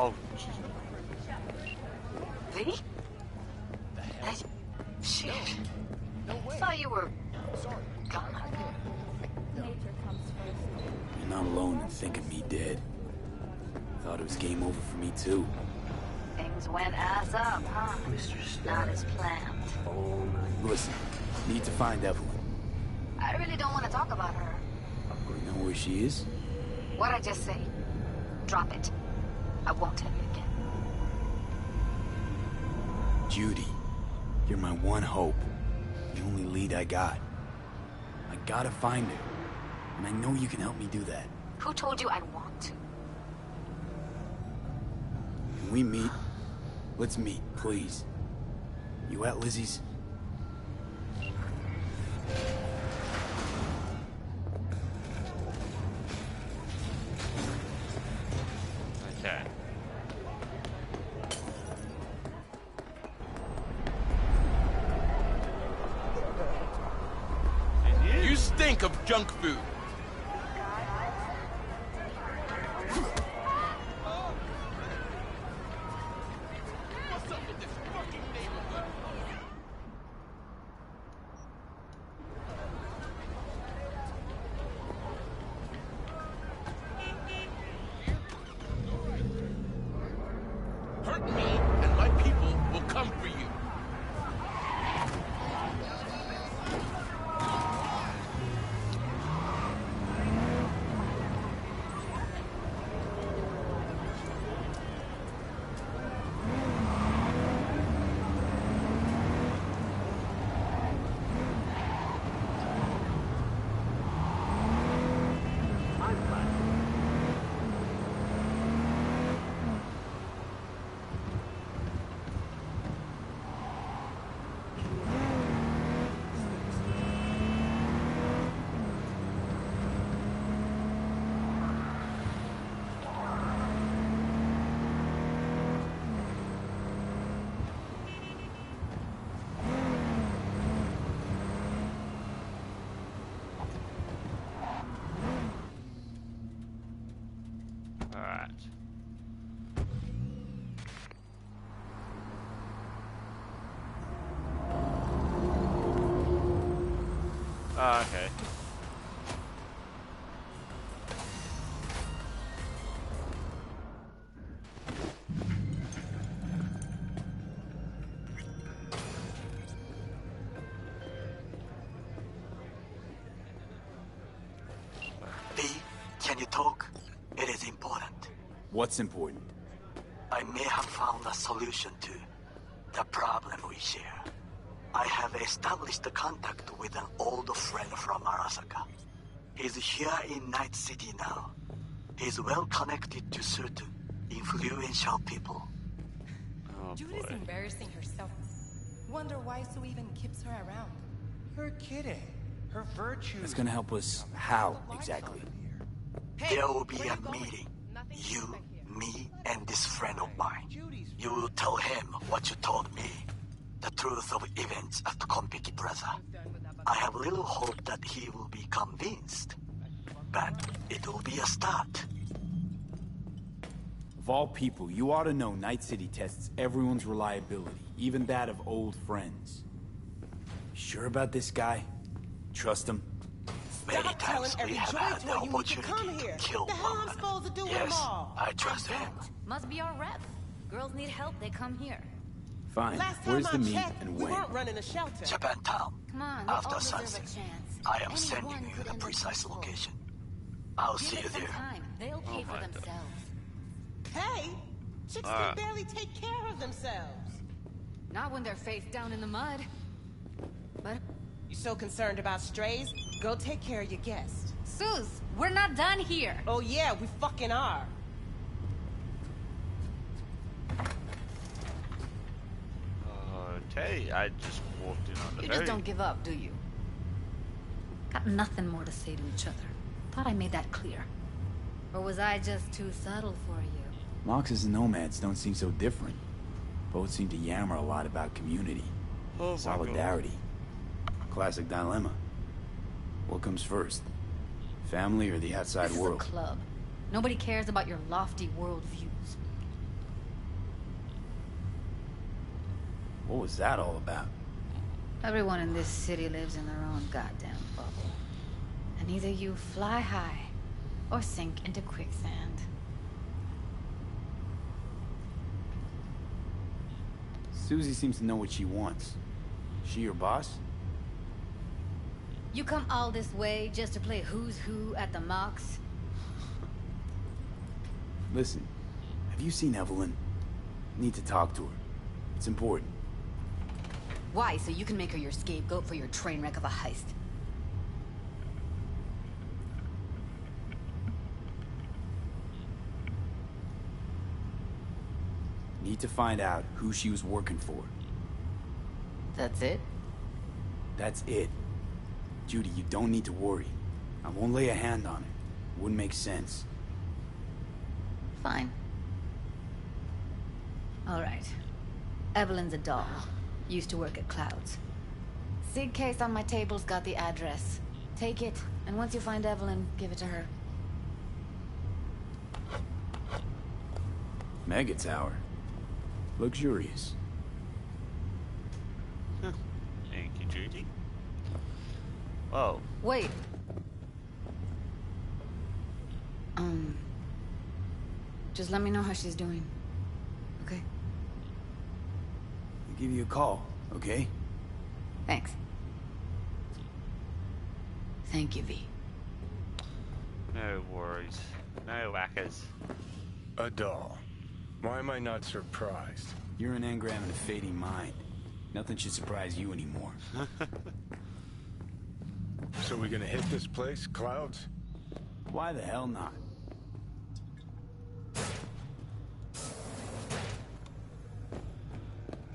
Oh, jeez. V? The hell? Shit. No way. Thought you were Sorry. gone. You're not alone in thinking me dead. Thought it was game over for me too. Things went ass up, huh? Not as planned. Listen, need to find Evelyn. I really don't want to talk about her. You know where she is? What'd I just say? Drop it. I won't tell you again. Judy, you're my one hope. The only lead I got. I gotta find her. And I know you can help me do that. Who told you I'd want to? Can we meet? Let's meet, please. You at Lizzie's? Okay. You stink of junk food. What's up with this fucking neighborhood? Hurt me, and my people will come for you. Alright. Okay. V, can you talk? It is important. What's important? I may have found a solution to the problem we share. I have established a contact with an old friend from Arasaka. He's here in Night City now. He's well connected to certain influential people. Oh Judy's boy. embarrassing herself. Wonder why Sue even keeps her around. You're kidding. Her virtue. That's gonna help us how, exactly? Hey, There will be where a you going? meeting. Nothing to You, expect here. me, and this friend of mine. Judy's You will tell him what you told me. The truth of events at Konpeki Plaza. I have little hope that he will be convinced. But it will be a start. Of all people, you ought to know Night City tests everyone's reliability, even that of old friends. Sure about this guy? Trust him? Many Stop telling times we every have joy had the toy you need to come opportunity here. to kill The hell one I'm supposed to do with Yes, them all? I trust him. Must be our rep. Girls need help, they come here. Fine. Last time Where's I the meet checked, and we when? weren't running a shelter. Japantown. Come on, we After all deserve sunset. a chance. I am Anyone sending you could the end up precise useful. location. I'll see Give you it some there. time. They'll pay for my God. themselves. Hey, chicks can barely take care of themselves. Not when they're face down in the mud. But, You so concerned about strays? Go take care of your guests. Suze, we're not done here. Oh yeah, we fucking are. Okay, I just walked in on the You very... just don't give up, do you? Got nothing more to say to each other. Thought I made that clear. Or was I just too subtle for you? Moxes and nomads don't seem so different. Both seem to yammer a lot about community. Oh my God. Solidarity. Classic dilemma. What comes first? Family or the outside This world? is a club. Nobody cares about your lofty worldviews. What was that all about? Everyone in this city lives in their own goddamn bubble. And either you fly high or sink into quicksand. Susie seems to know what she wants. She your boss? You come all this way just to play who's who at the mocks? Listen, have you seen Evelyn? Need to talk to her. It's important. Why? So you can make her your scapegoat for your train wreck of a heist. Need to find out who she was working for. That's it? That's it. Judy, you don't need to worry. I won't lay a hand on it. Wouldn't make sense. Fine. All right. Evelyn's a doll. Used to work at Clouds. Sig case on my table's got the address. Take it, and once you find Evelyn, give it to her. Mega tower. Luxurious. Thank you, Judy. Whoa. Wait. Just let me know how she's doing. Okay? I'll give you a call, okay? Thanks. Thank you, V. No worries. No whackers. A doll. Why am I not surprised? You're an engram and a fading mind. Nothing should surprise you anymore. So we gonna hit this place, Clouds? Why the hell not?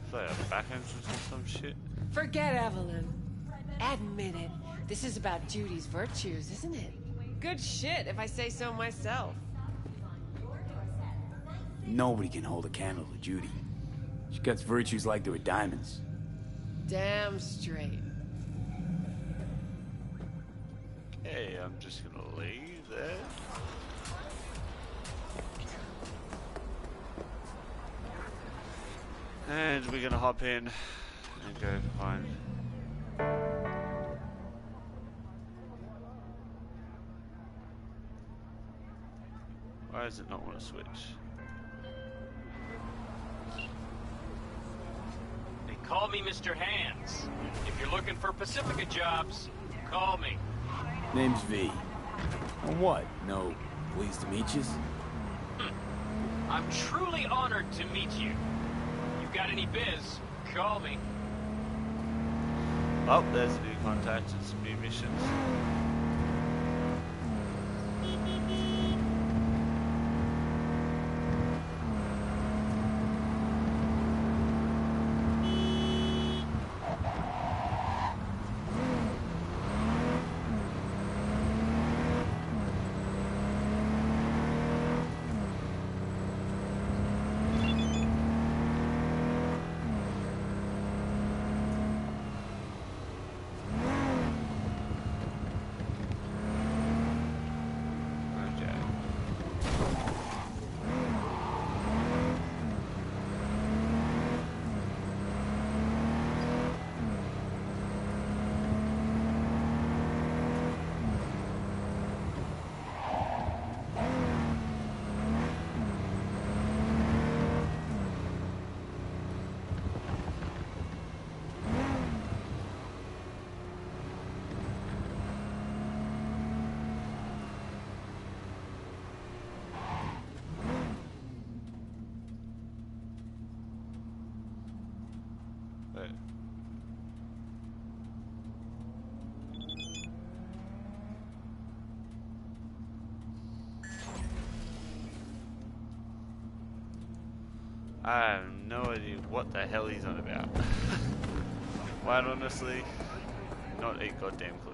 Is that a back entrance or some shit? Forget Evelyn. Admit it. This is about Judy's virtues, isn't it? Good shit, if I say so myself. Nobody can hold a candle to Judy. She cuts virtues like they were diamonds. Damn straight. Okay, I'm just gonna leave there. And we're gonna hop in and go find. Why does it not want to switch? They call me Mr. Hands. If you're looking for Pacifica jobs, call me. Name's V. And what? No, pleased to meet you? I'm truly honored to meet you. You got any biz, call me. Oh, there's a new contact and some new missions. I have no idea what the hell he's on about. Quite honestly, not a goddamn clue.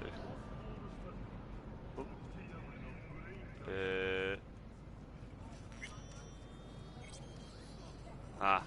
Ah.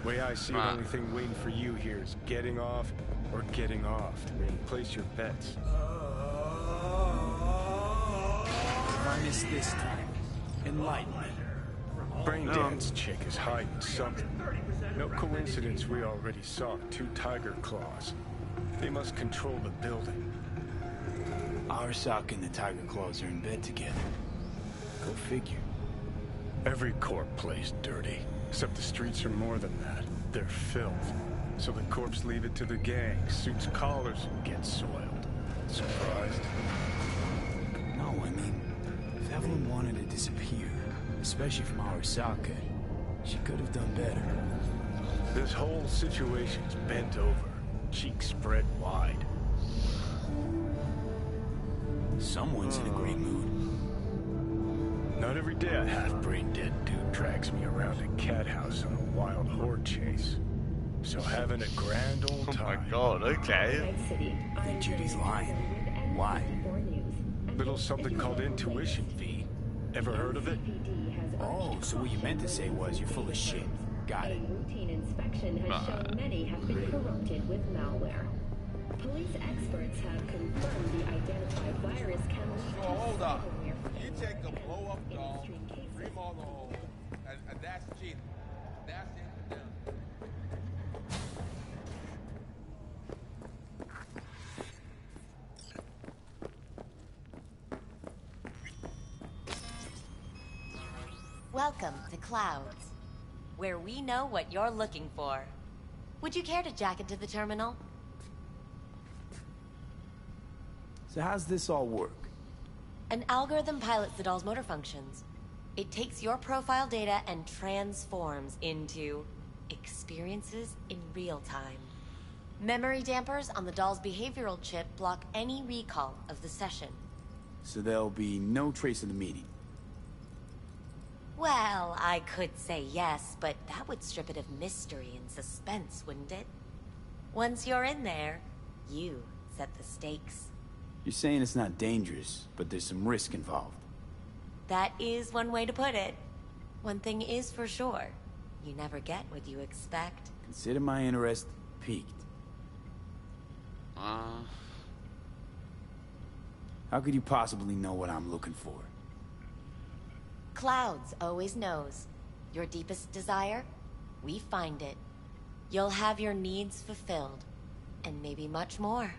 Way I see it, the only thing waiting for you here is getting off or getting off. Place your bets. If I miss this time, enlighten me. Braindance chick is hiding something. No coincidence we already saw 2 tiger claws. They must control the building. Arasaka and the Tiger Claws are in bed together. Go figure. Every corp plays dirty. Except the streets are more than that. They're filth. So the corps leave it to the gang. Suits collars and get soiled. Surprised? No, I mean, if Evelyn wanted to disappear, especially from Arasaka, she could have done better. This whole situation's bent over. Cheeks spread wide. Someone's in a great mood. Not every day a half-brain dead dude drags me around a cat house on a wild horde chase. So having a grand old time. Oh my god, okay. I think Judy's lying. Why? Little something called intuition, V. Ever heard of it? Oh, so what you meant to say was you're full of shit. Got it. Routine inspection has shown many have been corrupted with malware. Police experts have confirmed the identified virus can lead So hold up. You take a blow-up doll, remodel the hole, and that's cheating. That's infidelity. Welcome to Clouds, where we know what you're looking for. Would you care to jack into the terminal? So how's this all work? An algorithm pilots the doll's motor functions. It takes your profile data and transforms into experiences in real time. Memory dampers on the doll's behavioral chip block any recall of the session. So there'll be no trace of the meeting. Well, I could say yes, but that would strip it of mystery and suspense, wouldn't it? Once you're in there, you set the stakes. You're saying it's not dangerous, but there's some risk involved. That is one way to put it. One thing is for sure, you never get what you expect. Consider my interest piqued. How could you possibly know what I'm looking for? Clouds always knows. Your deepest desire, we find it. You'll have your needs fulfilled, and maybe much more.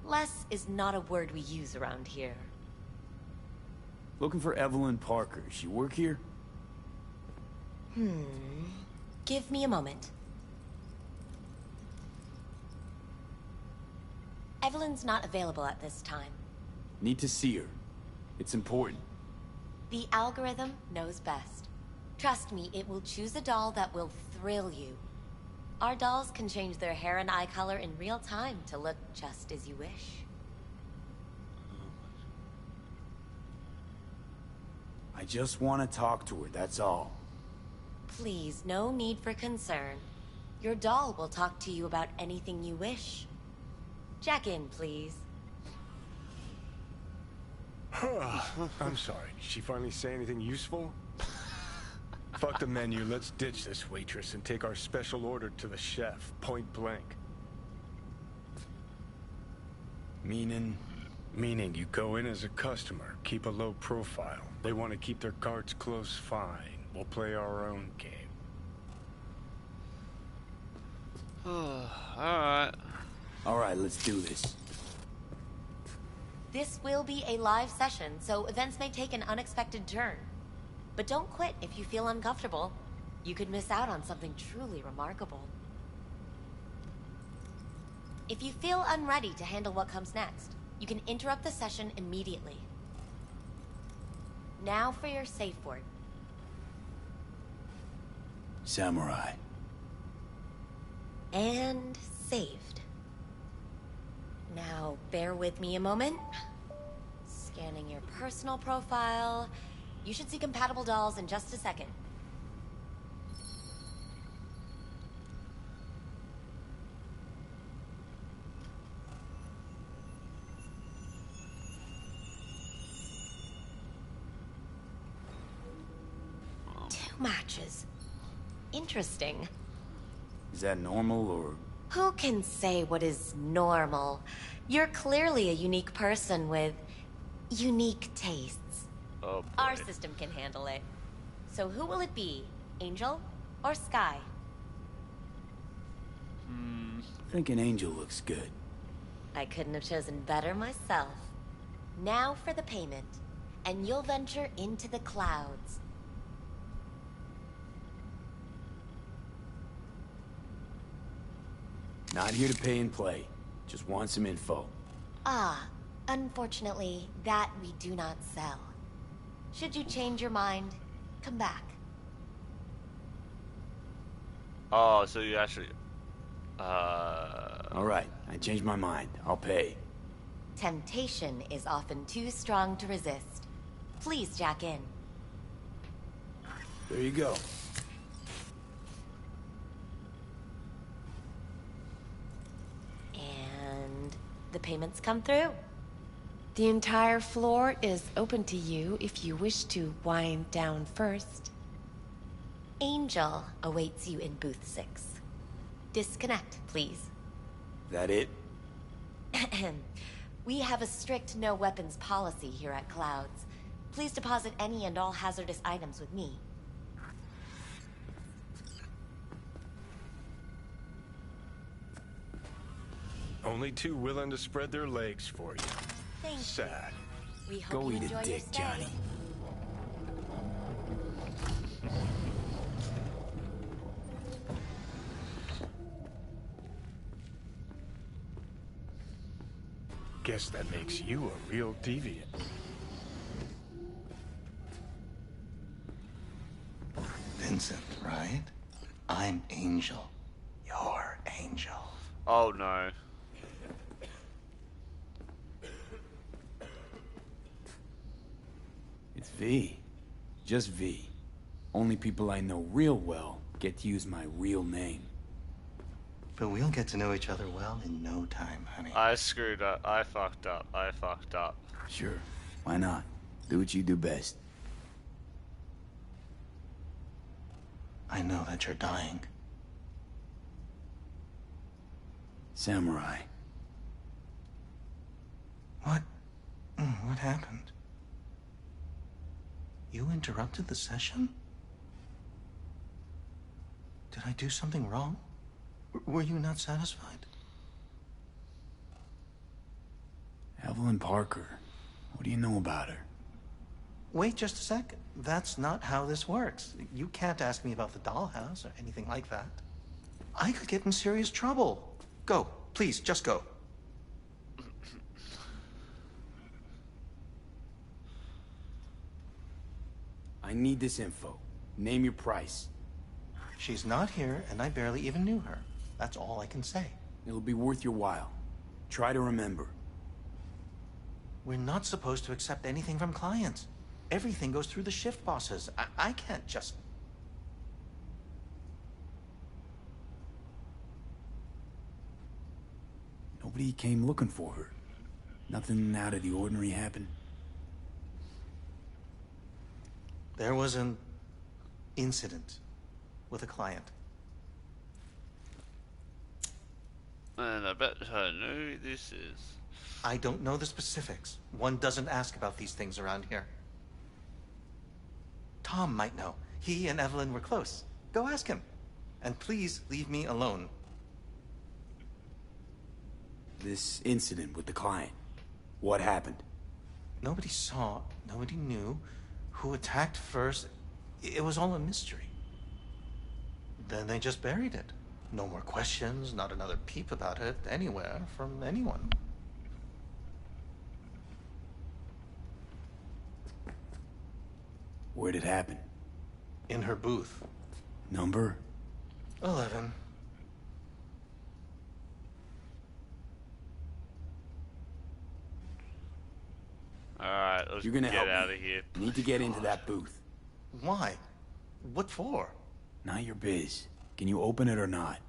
Less is not a word we use around here. Looking for Evelyn Parker. She work here? Give me a moment. Evelyn's not available at this time. Need to see her. It's important. The algorithm knows best. Trust me, it will choose a doll that will thrill you. Our dolls can change their hair and eye color in real time to look just as you wish. I just want to talk to her, that's all. Please, no need for concern. Your doll will talk to you about anything you wish. Jack in, please. I'm sorry, did she finally say anything useful? Fuck the menu, let's ditch this waitress and take our special order to the chef, point blank. Meaning? Meaning you go in as a customer, keep a low profile. They want to keep their cards close, fine. We'll play our own game. Alright. Alright, let's do this. This will be a live session, so events may take an unexpected turn. But don't quit if you feel uncomfortable. You could miss out on something truly remarkable. If you feel unready to handle what comes next, you can interrupt the session immediately. Now for your safe word. Samurai. And saved. Now, bear with me a moment. Scanning your personal profile. You should see compatible dolls in just a second. Two matches. Interesting. Is that normal, or...? Who can say what is normal? You're clearly a unique person with unique tastes. Oh, boy. Our system can handle it. So who will it be? Angel or Sky? I think an angel looks good. I couldn't have chosen better myself. Now for the payment, and you'll venture into the clouds. Not here to pay and play. Just want some info. Ah, unfortunately, that we do not sell. Should you change your mind, come back. Oh, so you actually... Alright, I changed my mind. I'll pay. Temptation is often too strong to resist. Please jack in. There you go. And the payments come through. The entire floor is open to you if you wish to wind down first. Angel awaits you in booth 6. Disconnect, please. That it? We have a strict no weapons policy here at Clouds. Please deposit any and all hazardous items with me. Only two willing to spread their legs for you. Thank Sad. you. We hope Go you eat enjoy a your dick, stay. Johnny. Guess that makes you a real deviant. Vincent, right? I'm Angel. You're Angel. Oh, no. It's V. Just V. Only people I know real well get to use my real name. But we'll get to know each other well in no time, honey. I screwed up. I fucked up. I fucked up. Sure. Why not? Do what you do best. I know that you're dying. Samurai. What? What happened? You interrupted the session? Did I do something wrong? Were you not satisfied? Evelyn Parker. What do you know about her? Wait just a second. That's not how this works. You can't ask me about the dollhouse or anything like that. I could get in serious trouble. Go. Please, just go. I need this info. Name your price. She's not here, and I barely even knew her. That's all I can say. It'll be worth your while. Try to remember. We're not supposed to accept anything from clients. Everything goes through the shift bosses. I can't just... Nobody came looking for her. Nothing out of the ordinary happened. There was an incident with a client. And I bet I know who this is. I don't know the specifics. One doesn't ask about these things around here. Tom might know. He and Evelyn were close. Go ask him. And please leave me alone. This incident with the client. What happened? Nobody saw, nobody knew who attacked first. It was all a mystery. Then they just buried it. No more questions, not another peep about it anywhere from anyone. Where'd it happen? In her booth. Number? 11. Alright, let's You're gonna get help out me. of here. Need to get into that booth. Why? What for? Not your biz. Can you open it or not?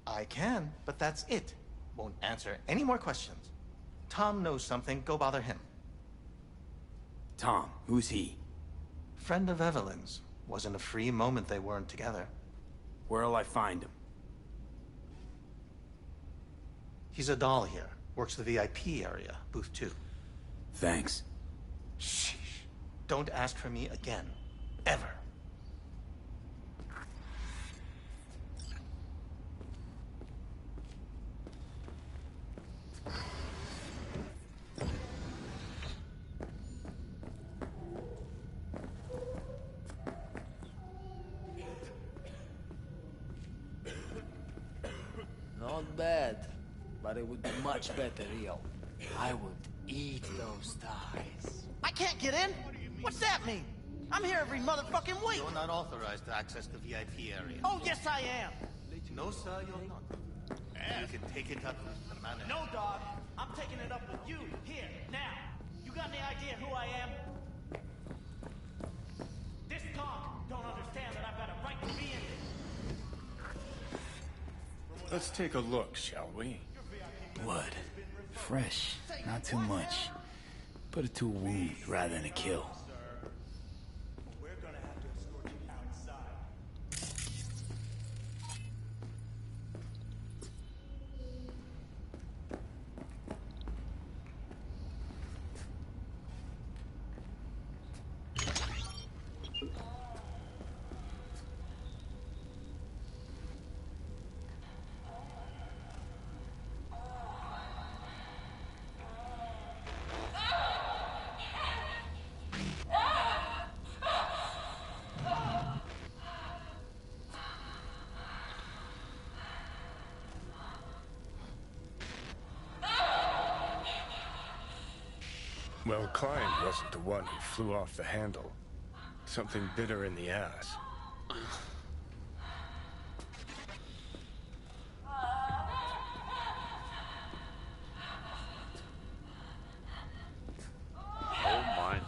I can, but that's it. Won't answer any more questions. Tom knows something. Go bother him. Tom, who's he? Friend of Evelyn's. Wasn't a free moment they weren't together. Where'll I find him? He's a doll here. Works the VIP area, booth 2. Thanks. Sheesh. Don't ask for me again. Ever. Not bad, but it would be much better real. I would eat those thighs. I can't get in? What's that mean? I'm here every motherfucking week. You're not authorized to access the VIP area. Oh, yes I am. No, sir, you're not. You can take it up with the manager. No, dog. I'm taking it up with you, here, now. You got any idea who I am? This dog don't understand that I've got a right to be in this. Let's take a look, shall we? Blood. Fresh. Not too much. Put it to a wound rather than a kill. Well, Klein wasn't the one who flew off the handle. Something bit her in the ass. Oh my.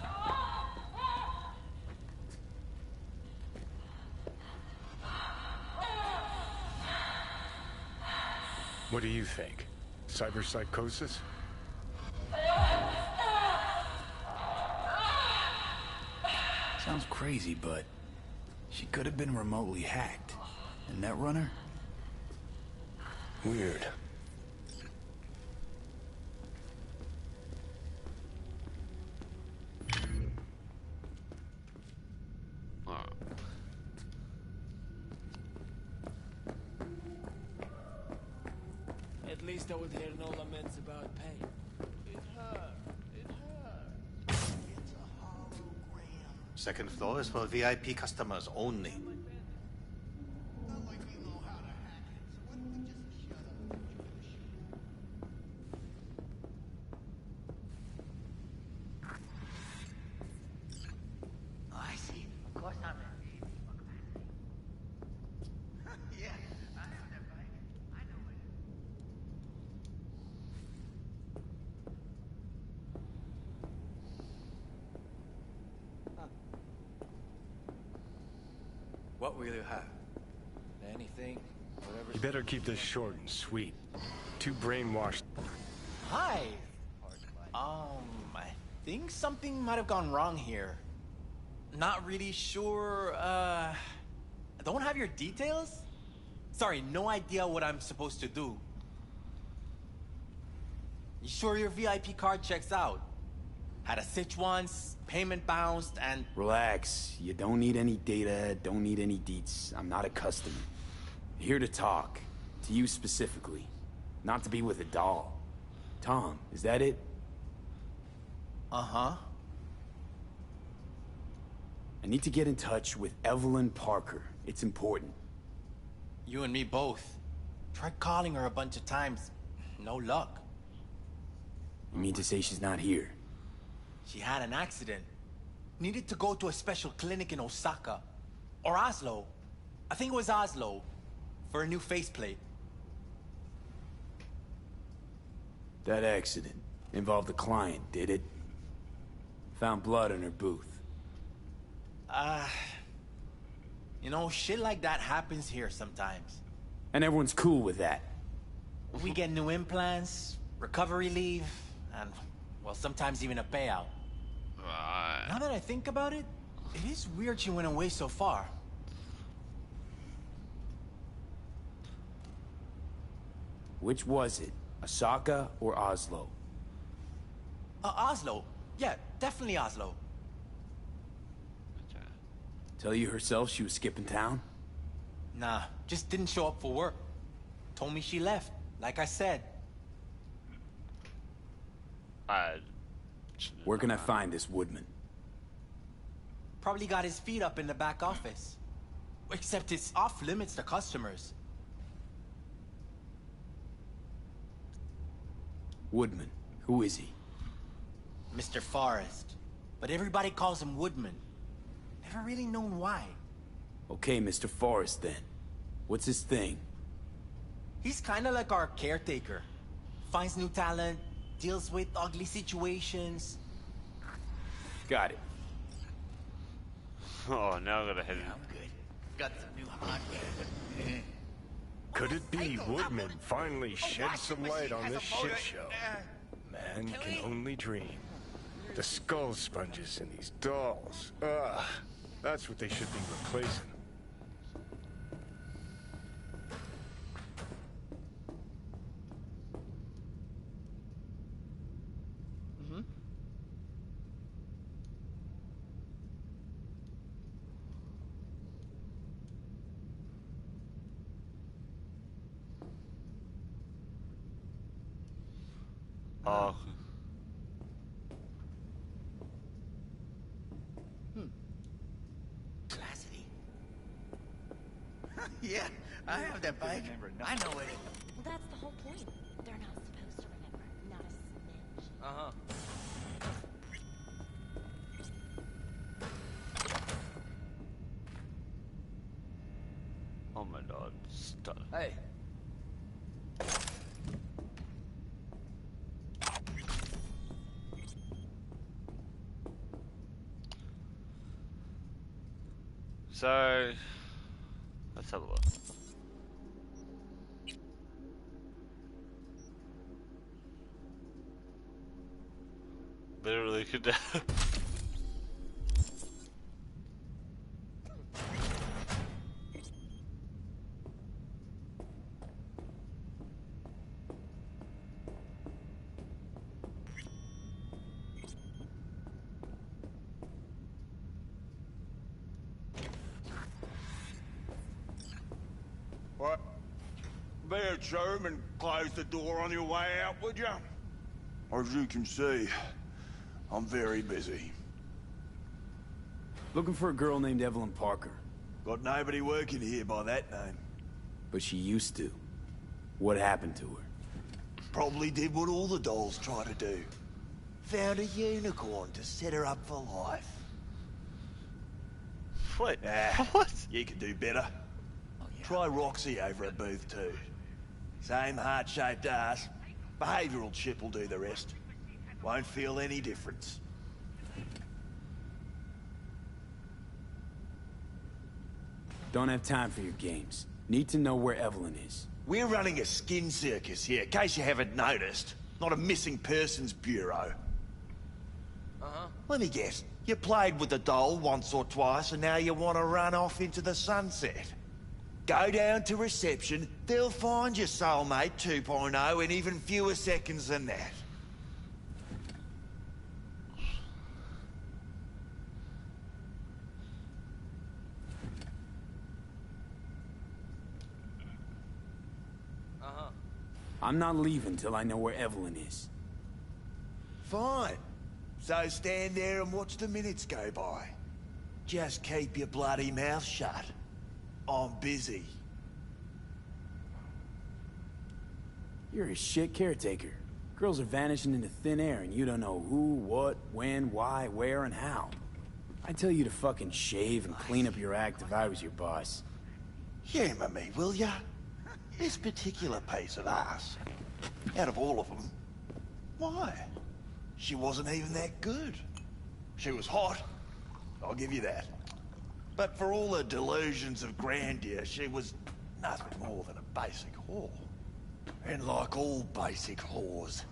What do you think? Cyberpsychosis? Sounds crazy, but she could have been remotely hacked. And Netrunner? Weird. At least I would hear no laments about pain. It hurt. It hurt. Second floor is for VIP customers only. Oh, I see. Of course I'm in. Yeah, I know that bike. I know it. What will you have? Anything? Whatever. You better keep this short and sweet. Too brainwashed. Hi. I think something might have gone wrong here. Not really sure, don't have your details? Sorry, no idea what I'm supposed to do. You sure your VIP card checks out? Had a sitch once, payment bounced, and... Relax. You don't need any data, don't need any deets. I'm not a customer. Here to talk. To you specifically. Not to be with a doll. Tom, is that it? Uh-huh. I need to get in touch with Evelyn Parker. It's important. You and me both. Tried calling her a bunch of times. No luck. You mean to say she's not here? She had an accident. Needed to go to a special clinic in Osaka. Or Oslo. I think it was Oslo. For a new faceplate. That accident involved a client, did it? Found blood in her booth. You know, shit like that happens here sometimes. And everyone's cool with that. We get new implants, recovery leave, and, well, sometimes even a payout. Now that I think about it, it is weird she went away so far. Which was it? Osaka or Oslo? Oslo. Yeah, definitely Oslo. Tell you herself she was skipping town? Nah, just didn't show up for work. Told me she left, like I said. Where can I find this Woodman? Probably got his feet up in the back office. Except it's off limits to customers. Woodman. Who is he? Mr. Forrest. But everybody calls him Woodman. Never really known why. Okay, Mr. Forrest then. What's his thing? He's kinda like our caretaker. Finds new talent, deals with ugly situations. Got it. Oh, now I gotta head in. I'm good. Got some new hardware. Could it be Woodman finally shed some light on this shit show? Man can only dream. The skull sponges in these dolls. Ugh. That's what they should be replacing. Oh. Classity. Yeah, I have that bike. I know it. Well, that's the whole point. They're not supposed to remember. Not a snitch. Uh-huh. Oh my god. Stop. Hey. So, let's have a look. Literally could. What? There, Jerm, and close the door on your way out, would you? As you can see, I'm very busy. Looking for a girl named Evelyn Parker. Got nobody working here by that name. But she used to. What happened to her? Probably did what all the dolls try to do. Found a unicorn to set her up for life. What? What? You could do better. Try Roxy over at booth 2. Same heart-shaped ass. Behavioural chip will do the rest. Won't feel any difference. Don't have time for your games. Need to know where Evelyn is. We're running a skin circus here, in case you haven't noticed. Not a missing persons bureau. Uh-huh. Let me guess. You played with the doll once or twice, and now you want to run off into the sunset. Go down to reception, they'll find your soulmate 2.0 in even fewer seconds than that. Uh-huh. I'm not leaving till I know where Evelyn is. Fine. So stand there and watch the minutes go by. Just keep your bloody mouth shut. I'm busy. You're a shit caretaker. Girls are vanishing into thin air and you don't know who, what, when, why, where, and how. I'd tell you to fucking shave and clean up your act if I was your boss. Humour me, will ya? This particular piece of ass, out of all of them, why? She wasn't even that good. She was hot, I'll give you that. But for all her delusions of grandeur, she was nothing more than a basic whore. And like all basic whores,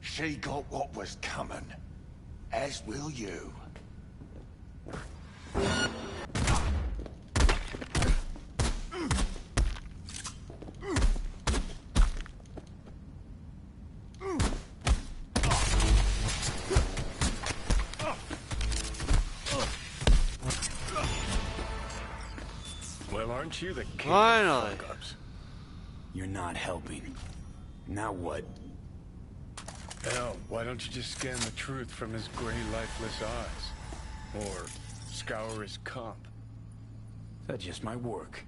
she got what was coming. As will you. Aren't you the king Finally. of fuck-ups? You're not helping. Now what? Hell, why don't you just scan the truth from his gray, lifeless eyes? Or scour his comp? That just might work.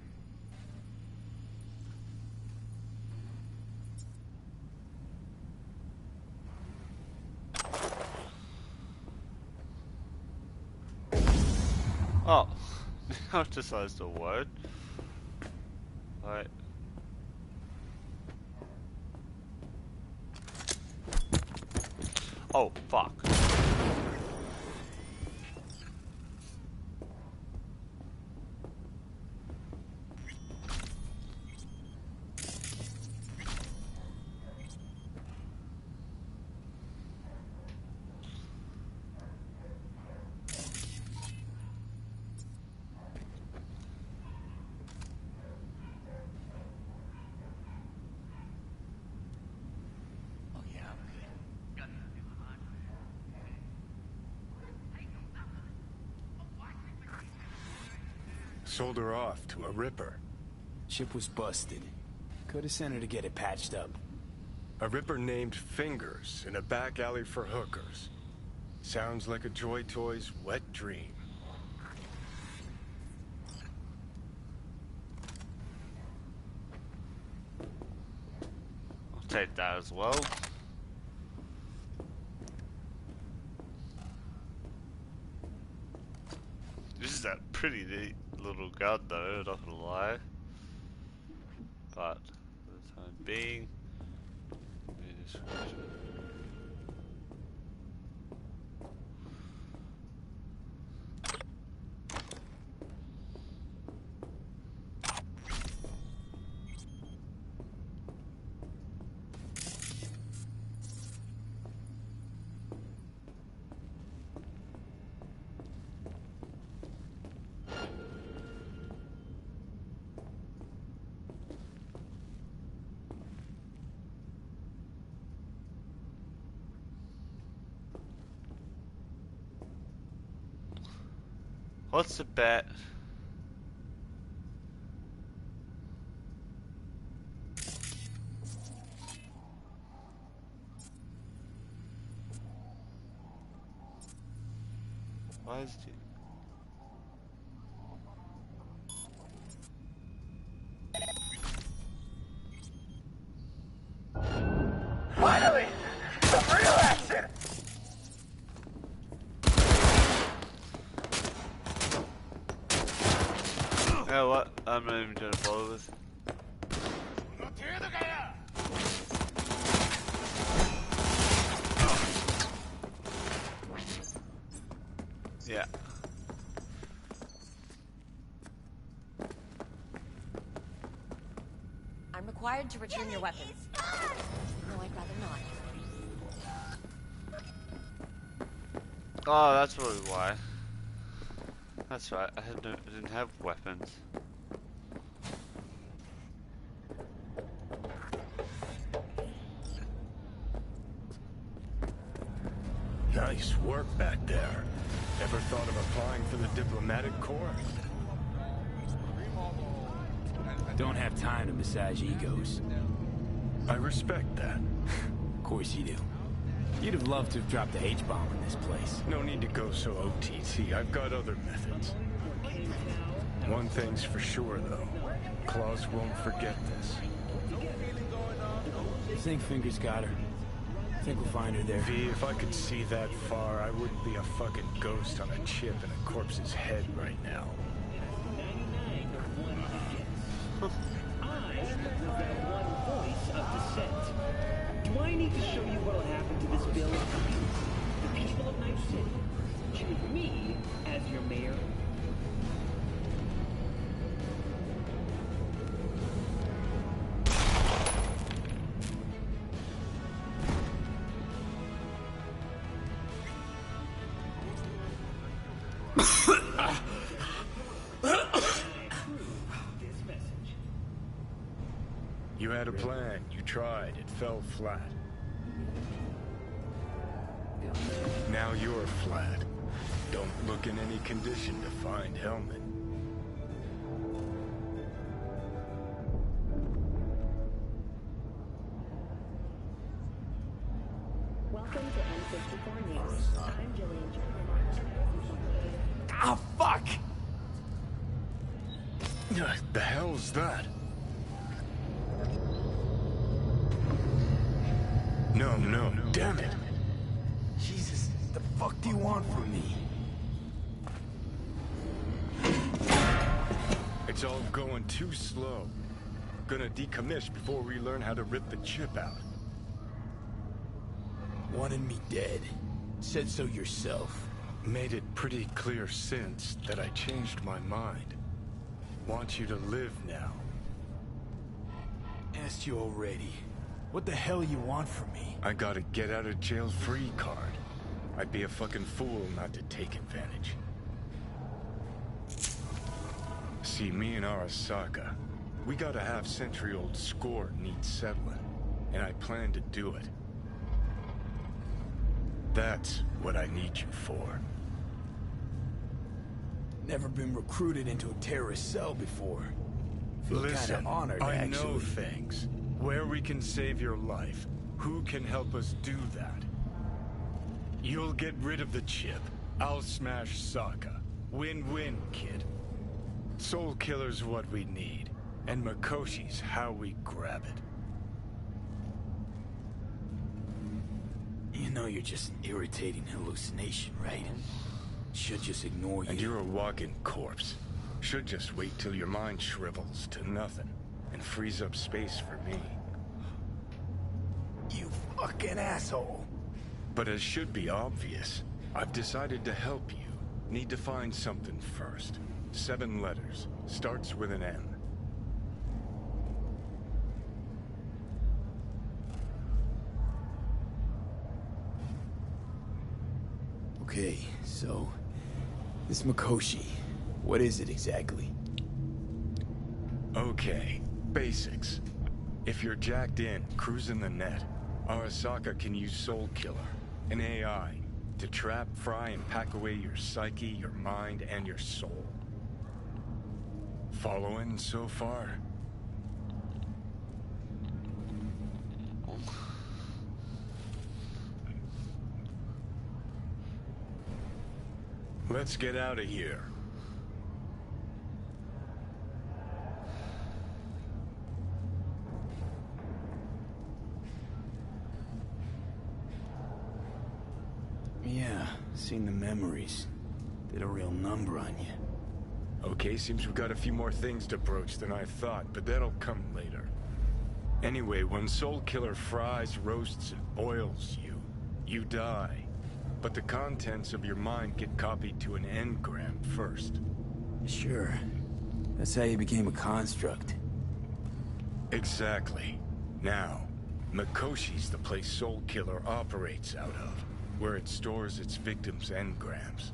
Oh, now it decides to word. Right. Oh, fuck. Sold her off to a Ripper. Ship was busted. Could have sent her to get it patched up. A Ripper named Fingers in a back alley for hookers. Sounds like a Joy Toy's wet dream. I'll take that as well. This is a pretty neat little gun though, not gonna lie. But for the time being, it is what's the bet? Why is it? Finally! Some real action! You know what? I'm not even gonna follow this. Yeah. I'm required to return your weapons. No, I'd rather not. Oh, that's probably why. That's right. I didn't have weapons. Nice work back there. Ever thought of applying for the diplomatic corps? Don't have time to massage egos. I respect that. Of course you do. You'd have loved to have dropped the H-bomb in this place. No need to go so OTT. I've got other methods. One thing's for sure, though. Claus won't forget this. You think Fingers got her? Think we'll find her there? V, if I could see that far, I wouldn't be a fucking ghost on a chip in a corpse's head right now. I was that one voice of dissent. Do I need to show you what'll happen to this village? The people of Night City choose me as your mayor. You had a plan, you tried, it fell flat. Now you're flat. Don't look in any condition to find Helmet. Welcome to N54 News. I'm Jillian. Ah, fuck! The hell's that? No, damn it. Jesus, the fuck do you want from me? It's all going too slow. Gonna decommission before we learn how to rip the chip out. Wanted me dead. Said so yourself. Made it pretty clear since that I changed my mind. Want you to live now. Asked you already. What the hell you want from me? I got a get out of jail free card. I'd be a fucking fool not to take advantage. See, me and Arasaka, we got a half-century-old score needs settling, and I plan to do it. That's what I need you for. Never been recruited into a terrorist cell before. Feel Listen, kinda honored, I actually. know things. Where we can save your life. Who can help us do that? You'll get rid of the chip. I'll smash Sokka. Win-win, kid. Soul Killer's what we need. And Mikoshi's how we grab it. You know you're just an irritating hallucination, right? Should just ignore you. And you're a walking corpse. Should just wait till your mind shrivels to nothing and frees up space for me. You fucking asshole. But as should be obvious, I've decided to help you. Need to find something first. 7 letters. Starts with an M. Okay, so... this Mikoshi, what is it exactly? Okay, basics. If you're jacked in, cruising the net, Arasaka can use Soul Killer, an AI, to trap, fry, and pack away your psyche, your mind, and your soul. Following so far? Let's get out of here. Yeah, seen the memories. Did a real number on you. Okay, seems we've got a few more things to broach than I thought, but that'll come later. Anyway, when Soul Killer fries, roasts, and boils you, you die. But the contents of your mind get copied to an engram first. Sure. That's how you became a construct. Exactly. Now, Mikoshi's the place Soul Killer operates out of, where it stores its victims' engrams.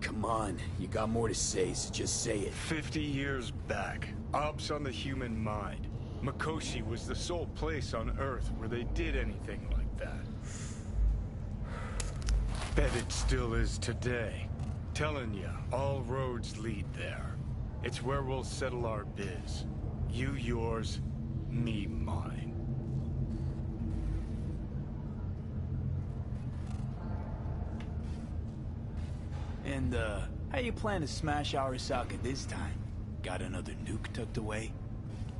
Come on. You got more to say, so just say it. 50 years back, ops on the human mind. Mikoshi was the sole place on Earth where they did anything like that. Bet it still is today. Telling ya, all roads lead there. It's where we'll settle our biz. You yours, me mine. And, how you plan to smash Arasaka this time? Got another nuke tucked away?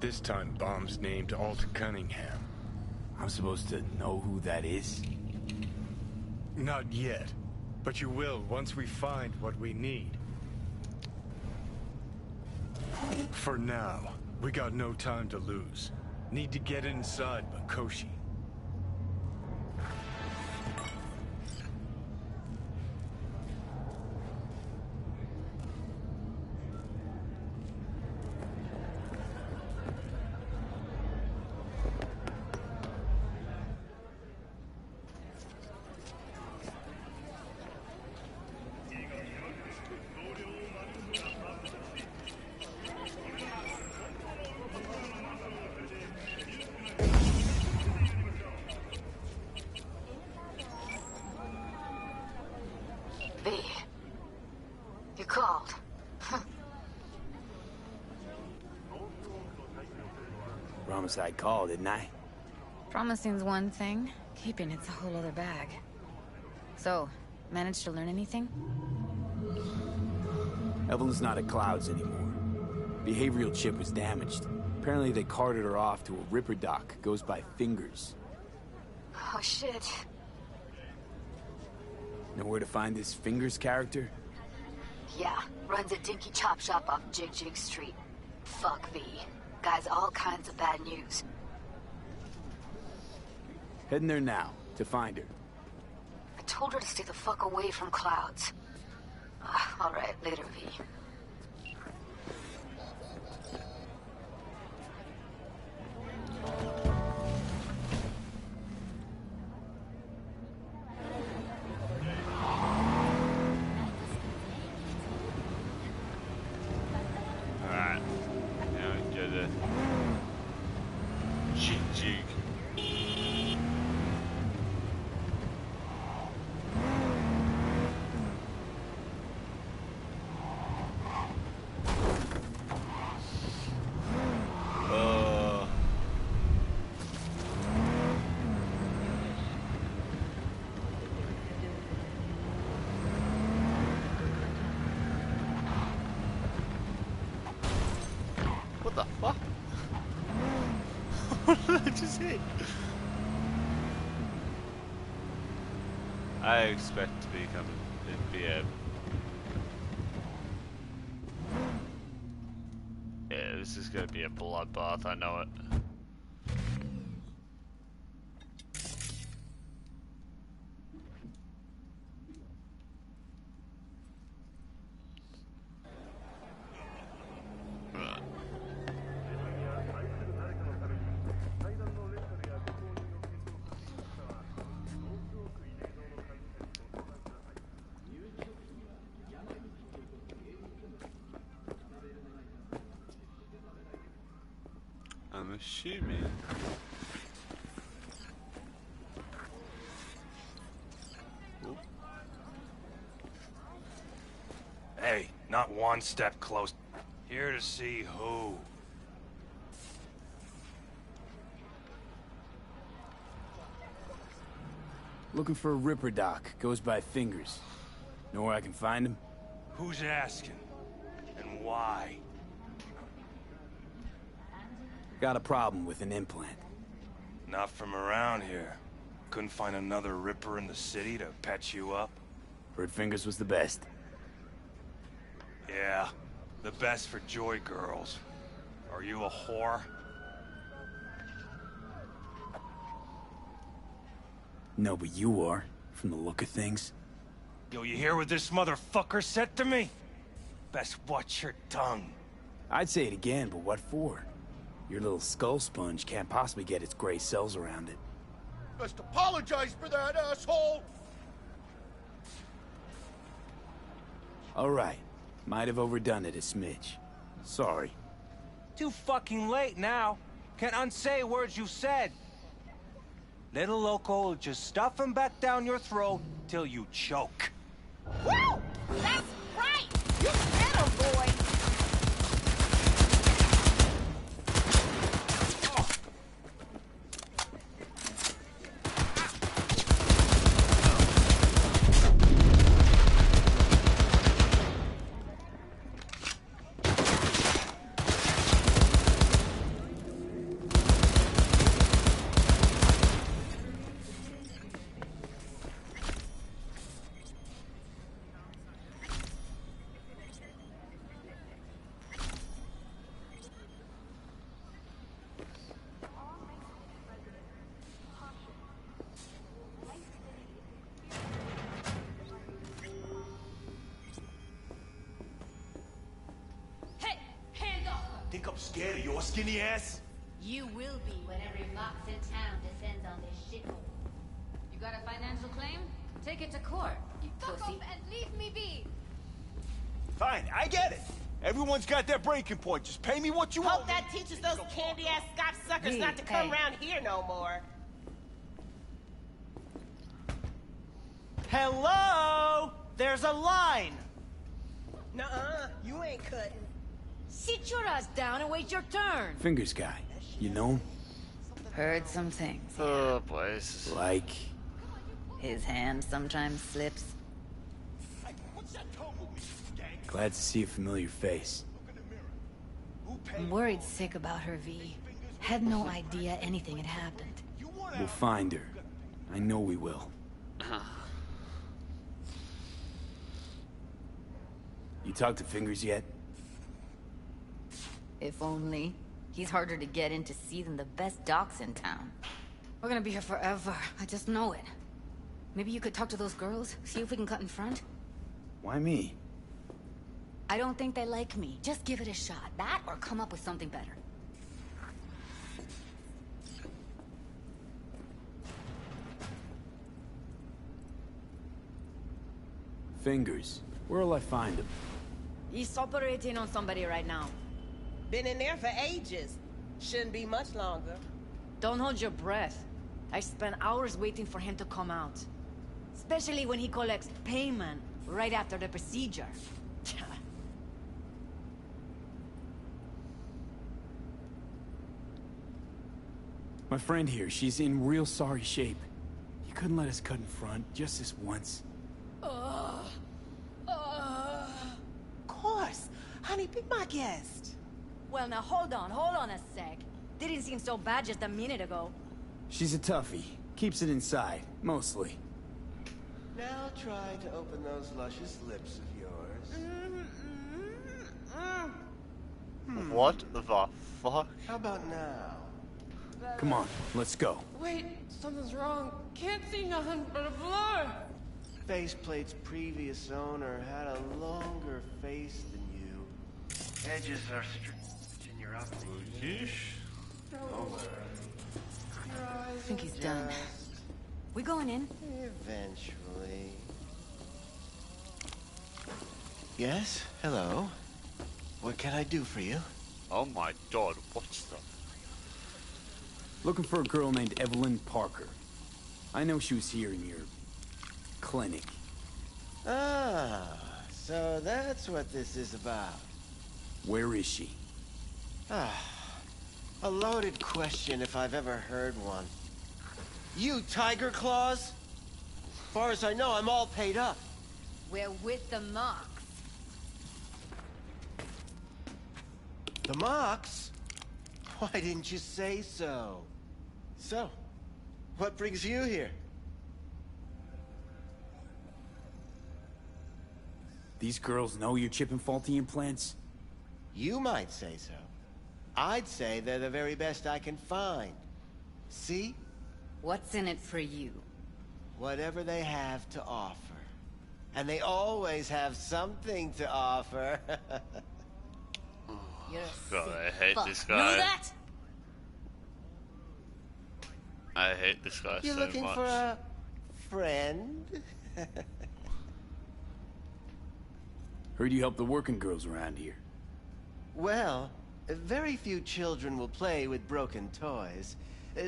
This time, bomb's named Alt Cunningham. I'm supposed to know who that is? Not yet, but you will once we find what we need. For now, we got no time to lose. Need to get inside Mikoshi. Promise I'd call, didn't I? Promising's one thing, keeping it's a whole other bag. So, managed to learn anything? Evelyn's not at Clouds anymore. Behavioral chip was damaged. Apparently they carted her off to a Ripper doc. Goes by Fingers. Oh, shit. Know where to find this Fingers character? Yeah, runs a dinky chop shop off Jig Jig Street. Fuck V. Guy's all kinds of bad news. Heading there now, to find her. I told her to stay the fuck away from Clouds. All right, later, V. Alright. Now we go to Jig Jig. What the fuck? What did I just hit? I expect to become yeah, this is gonna be a bloodbath, I know it. I'm assuming. Ooh. Hey, not one step close. Here to see who? Looking for a Ripper doc. Goes by Fingers. Know where I can find him? Who's asking? And why? Got a problem with an implant. Not from around here. Couldn't find another Ripper in the city to patch you up? Heard Fingers was the best. Yeah, the best for Joy girls. Are you a whore? No, but you are, from the look of things. Yo, you hear what this motherfucker said to me? Best watch your tongue. I'd say it again, but what for? Your little skull sponge can't possibly get its gray cells around it. Best apologize for that, asshole! All right. Might have overdone it a smidge. Sorry. Too fucking late now. Can't unsay words you said. Little Loco will just stuff him back down your throat till you choke. Woo! That's right! You get him, boy! Think I'm scared of your skinny ass? You will be when every fox in town descends on this shithole. You got a financial claim? Take it to court, you Fuck pussy. off and leave me be! Fine, I get it. Everyone's got their breaking point. Just pay me what you Hope owe. that teaches those candy-ass Scotch suckers not to come around here no more. Hello! There's a line! Nuh-uh, you ain't cutting. Sit your ass down and wait your turn. Fingers guy. You know? Heard some things. Oh, boys. Like? His hand sometimes slips. Glad to see a familiar face. I'm worried sick about her, V. Had no idea anything had happened. We'll find her. I know we will. You talked to Fingers yet? If only. He's harder to get in to see than the best docs in town. We're gonna be here forever. I just know it. Maybe you could talk to those girls, see if we can cut in front? Why me? I don't think they like me. Just give it a shot. That or come up with something better. Fingers. Where'll I find him? He's operating on somebody right now. Been in there for ages. Shouldn't be much longer. Don't hold your breath. I spent hours waiting for him to come out. Especially when he collects payment right after the procedure. My friend here, she's in real sorry shape. You couldn't let us cut in front, just this once. Of course. Honey, be my guest. Well, now hold on a sec. Didn't seem so bad just a minute ago. She's a toughie. Keeps it inside, mostly. Now try to open those luscious lips of yours. What the fuck? How about now? Come on, let's go. Wait, something's wrong. Can't see nothing but a blur. Faceplate's previous owner had a longer face than you. Edges are stretched and you're up. I think he's done. We going in? Eventually. Yes? Hello? What can I do for you? Oh my god, what's that? Looking for a girl named Evelyn Parker. I know she was here in your clinic. Ah, so that's what this is about. Where is she? A loaded question if I've ever heard one. You Tiger Claws? Far as I know, I'm all paid up. We're with the Mox. The Mox? Why didn't you say so? So, what brings you here? These girls know you're chipping faulty implants? You might say so. I'd say they're the very best I can find. See? What's in it for you? Whatever they have to offer. And they always have something to offer. You're a God, I hate fuck. this guy. Know that? I hate this guy You're so looking much. for a friend? Heard you help the working girls around here. Well, very few children will play with broken toys.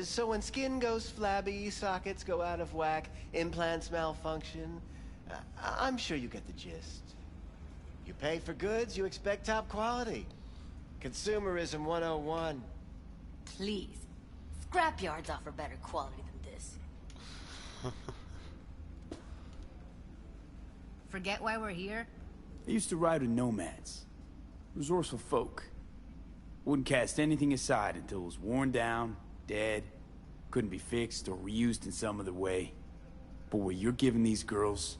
So when skin goes flabby, sockets go out of whack, implants malfunction, I'm sure you get the gist. You pay for goods, you expect top quality. Consumerism 101. Please. Scrapyards offer better quality than this. Forget why we're here? I used to ride with nomads. Resourceful folk. Wouldn't cast anything aside until it was worn down, dead, couldn't be fixed or reused in some other way. But what you're giving these girls,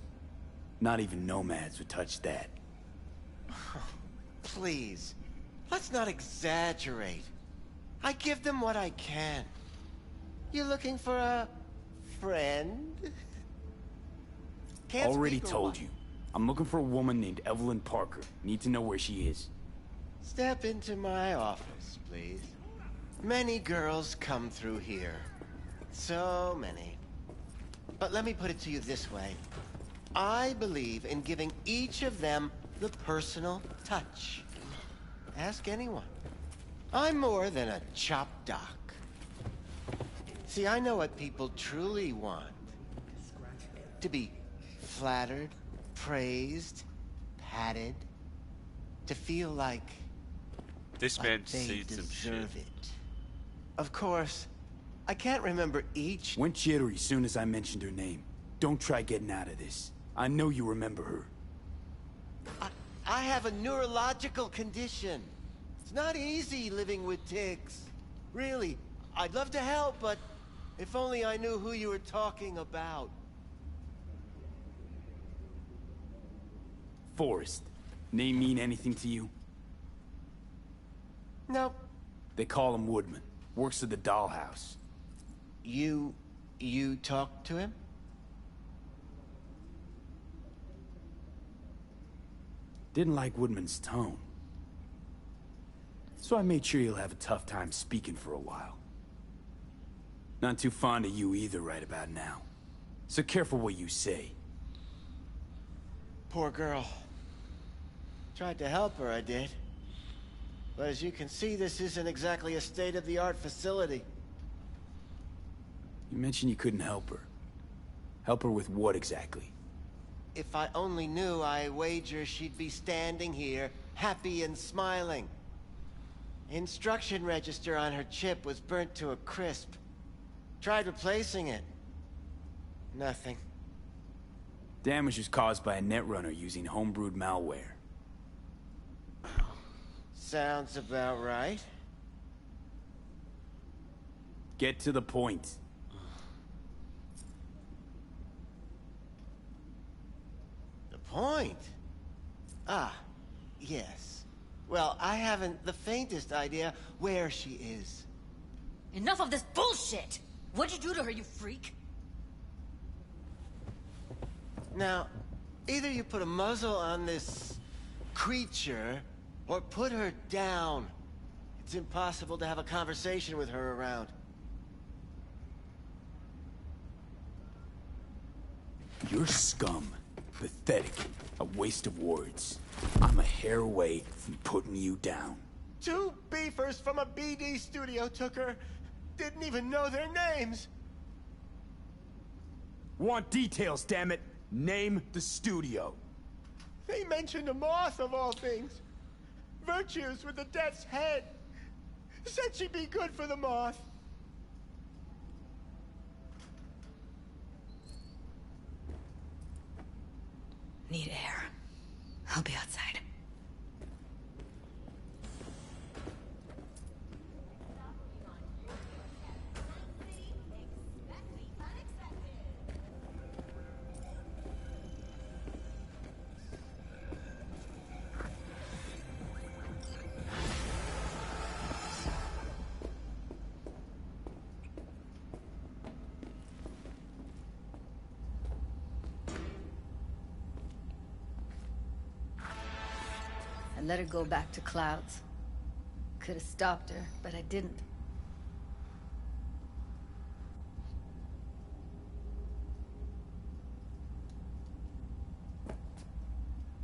not even nomads would touch that. Please, let's not exaggerate. I give them what I can. You looking for a friend? Can't Already speak or told what? you. I'm looking for a woman named Evelyn Parker. Need to know where she is. Step into my office, please. Many girls come through here. So many. But let me put it to you this way. I believe in giving each of them the personal touch. Ask anyone. I'm more than a chop doc. See, I know what people truly want. To be flattered, praised, patted. To feel like This man they sees some shit. deserve it. Of course, I can't remember each... Went jittery soon as I mentioned her name. Don't try getting out of this. I know you remember her. I have a neurological condition. It's not easy living with tics. Really, I'd love to help, but if only I knew who you were talking about. Forrest. Name mean anything to you? Nope. They call him Woodman. Works at the dollhouse. You talked to him? Didn't like Woodman's tone. So I made sure he'll have a tough time speaking for a while. Not too fond of you either right about now. So careful what you say. Poor girl. Tried to help her, I did. But as you can see, this isn't exactly a state-of-the-art facility. You mentioned you couldn't help her. Help her with what exactly? If I only knew, I wager she'd be standing here, happy and smiling. Instruction register on her chip was burnt to a crisp. Tried replacing it. Nothing. Damage was caused by a netrunner using homebrewed malware. Sounds about right. Get to the point. The point? Ah, yes. Well, I haven't the faintest idea where she is. Enough of this bullshit! What'd you do to her, you freak? Now, either you put a muzzle on this creature, or put her down. It's impossible to have a conversation with her around. You're scum. Pathetic. A waste of words. I'm a hair away from putting you down. 2 beefers from a BD studio took her. Didn't even know their names. Want details, damn it. Name the studio. They mentioned a moth of all things. Virtues with the death's head. Said she'd be good for the moth. Need air. I'll be outside. I let her go back to Clouds. Could have stopped her, but I didn't.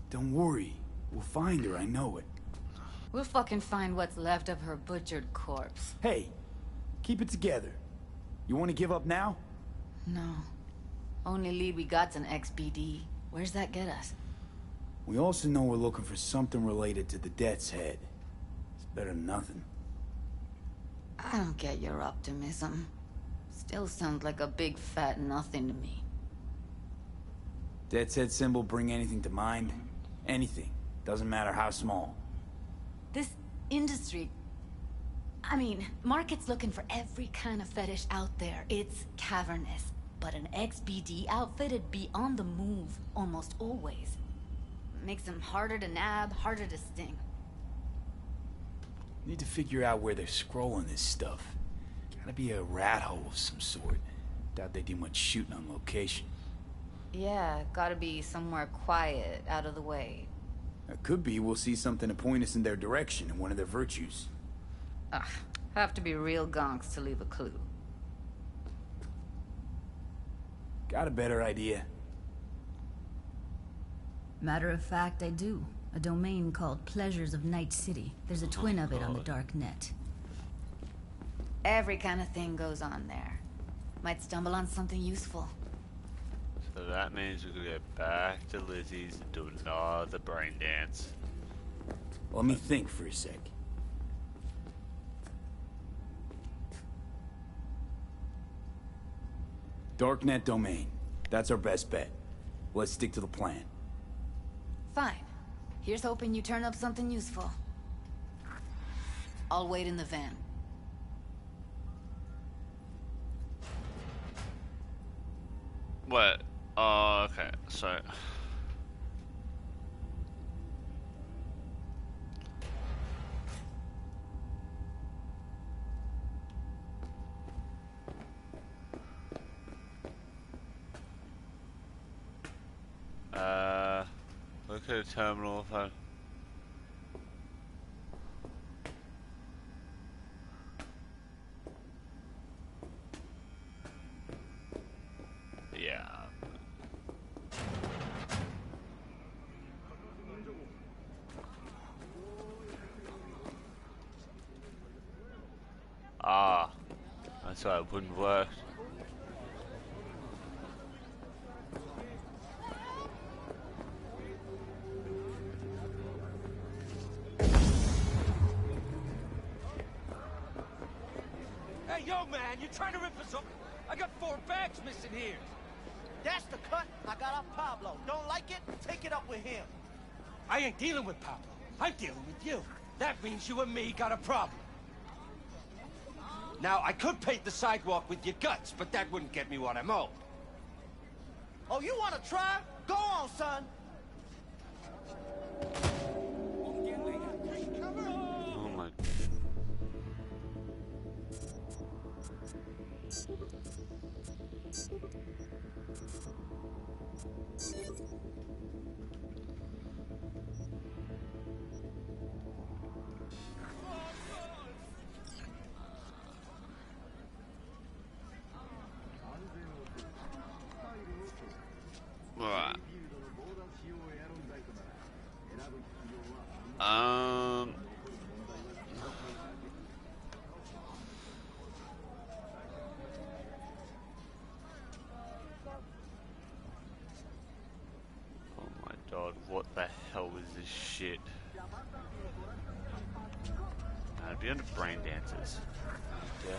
Don't worry. We'll find her, I know it. We'll fucking find what's left of her butchered corpse. Hey, keep it together. You want to give up now? No. Only lead we got's an XBD. Where's that get us? We also know we're looking for something related to the Death's Head. It's better than nothing. I don't get your optimism. Still sounds like a big fat nothing to me. Death's Head symbol bring anything to mind? Anything. Doesn't matter how small. This industry... I mean, market's looking for every kind of fetish out there. It's cavernous. But an XBD outfit'd be on the move almost always. Makes them harder to nab, harder to sting. Need to figure out where they're scrolling this stuff. Gotta be a rat hole of some sort. Doubt they do much shooting on location. Yeah, gotta be somewhere quiet, out of the way. It could be we'll see something to point us in their direction in one of their virtues. Ugh, have to be real gonks to leave a clue. Got a better idea? Matter of fact, I do. A domain called Pleasures of Night City. There's a twin of it on the dark net. Every kind of thing goes on there. Might stumble on something useful. So that means we could get back to Lizzie's and do another brain dance. Let me think for a sec. Darknet domain. That's our best bet. Let's stick to the plan. Fine. Here's hoping you turn up something useful. I'll wait in the van. Wait. Oh, okay. So. Look at the terminal phone. Yeah. Ah, that's why it wouldn't work. Hey, yo, man, you trying to rip us up? I got 4 bags missing here. That's the cut I got off Pablo. Don't like it? Take it up with him. I ain't dealing with Pablo. I'm dealing with you. That means you and me got a problem. Now, I could paint the sidewalk with your guts, but that wouldn't get me what I'm owed. Oh, you want to try? Go on, son. Oh my. Right. Oh my god, what the hell is this shit? I'd be under brain dancers. Yeah.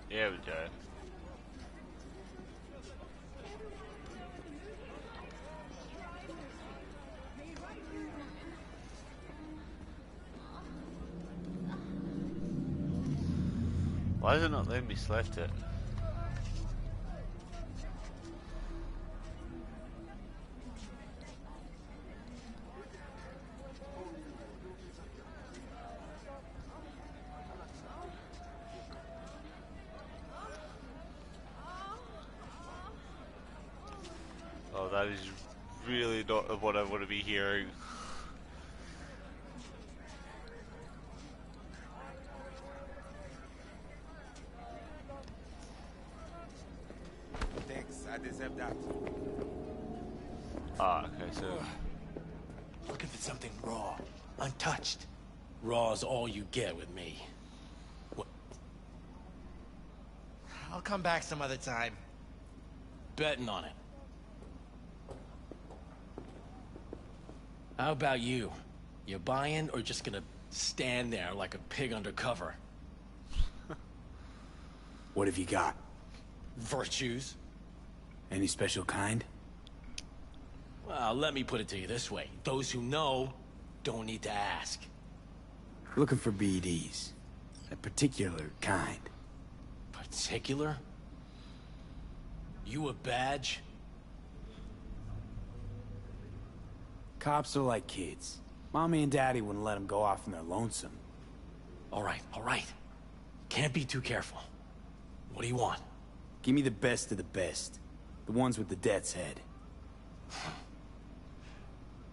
There we go. Why is it not letting me select it? Oh, that is really not what I want to be hearing. Thanks, I deserve that. Ah, okay, so... Looking for something raw, untouched. Raw's all you get with me. What? I'll come back some other time. Betting on it. How about you? You buying or just gonna stand there like a pig undercover? What have you got? Virtues? Any special kind? Well, let me put it to you this way. Those who know don't need to ask. Looking for BDs. A particular kind. Particular? You a badge? Cops are like kids. Mommy and Daddy wouldn't let them go off on their lonesome. All right, all right. Can't be too careful. What do you want? Give me the best of the best. The ones with the death's head.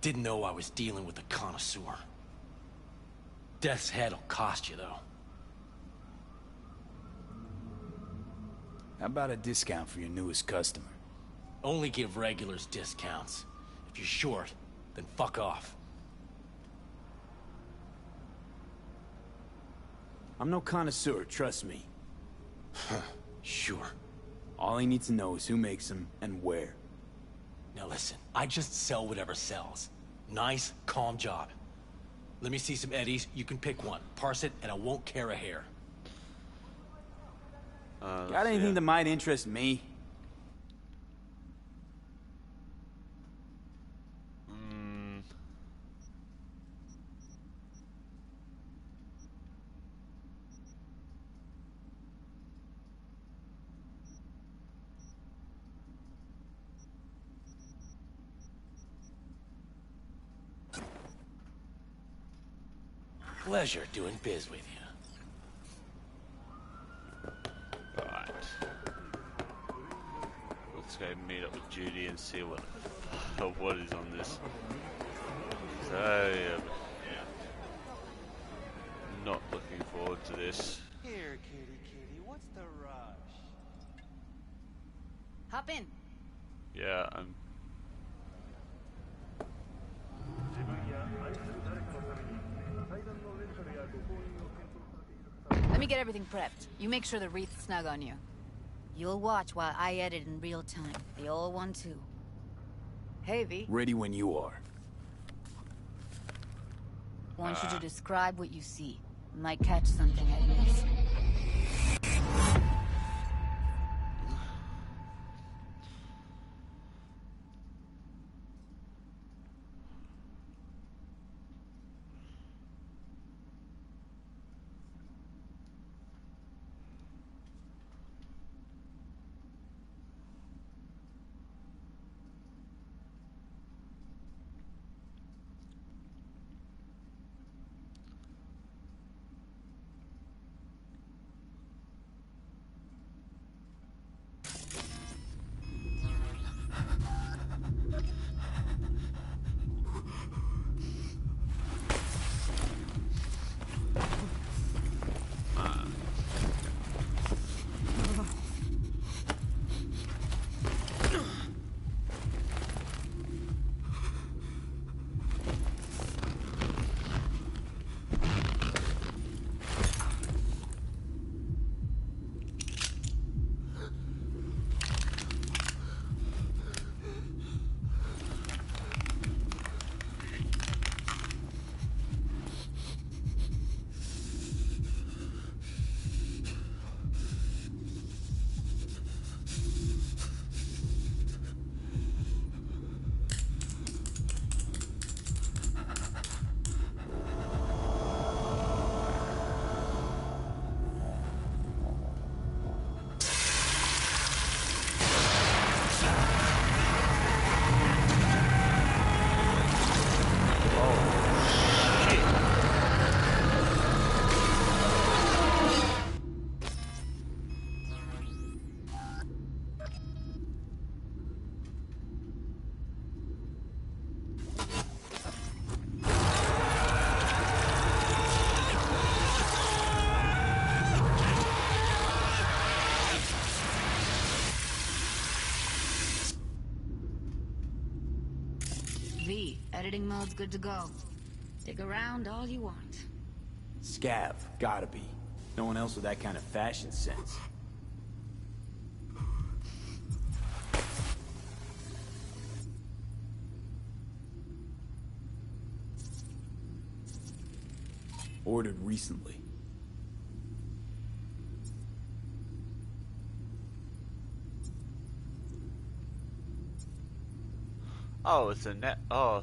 Didn't know I was dealing with a connoisseur. Death's head'll cost you, though. How about a discount for your newest customer? Only give regulars discounts. If you're short, then fuck off. I'm no connoisseur, trust me. Sure. All I need to know is who makes them and where. Now listen, I just sell whatever sells. Nice, calm job. Let me see some eddies, you can pick one. Parse it, and I won't care a hair. Got anything that might interest me? Pleasure doing biz with you. Right. Let's go meet up with Judy and see what is on this. So, not looking forward to this. Here, kitty, what's the rush? Hop in. Yeah, I'm... Let me get everything prepped. You make sure the wreath's snug on you. You'll watch while I edit in real time. The old one, too. Hey, V. Ready when you are. Want you to describe what you see. Might catch something I miss. V, editing mode's good to go. Dig around all you want. Scav, gotta be. No one else with that kind of fashion sense. Ordered recently. Oh, it's a net. Oh.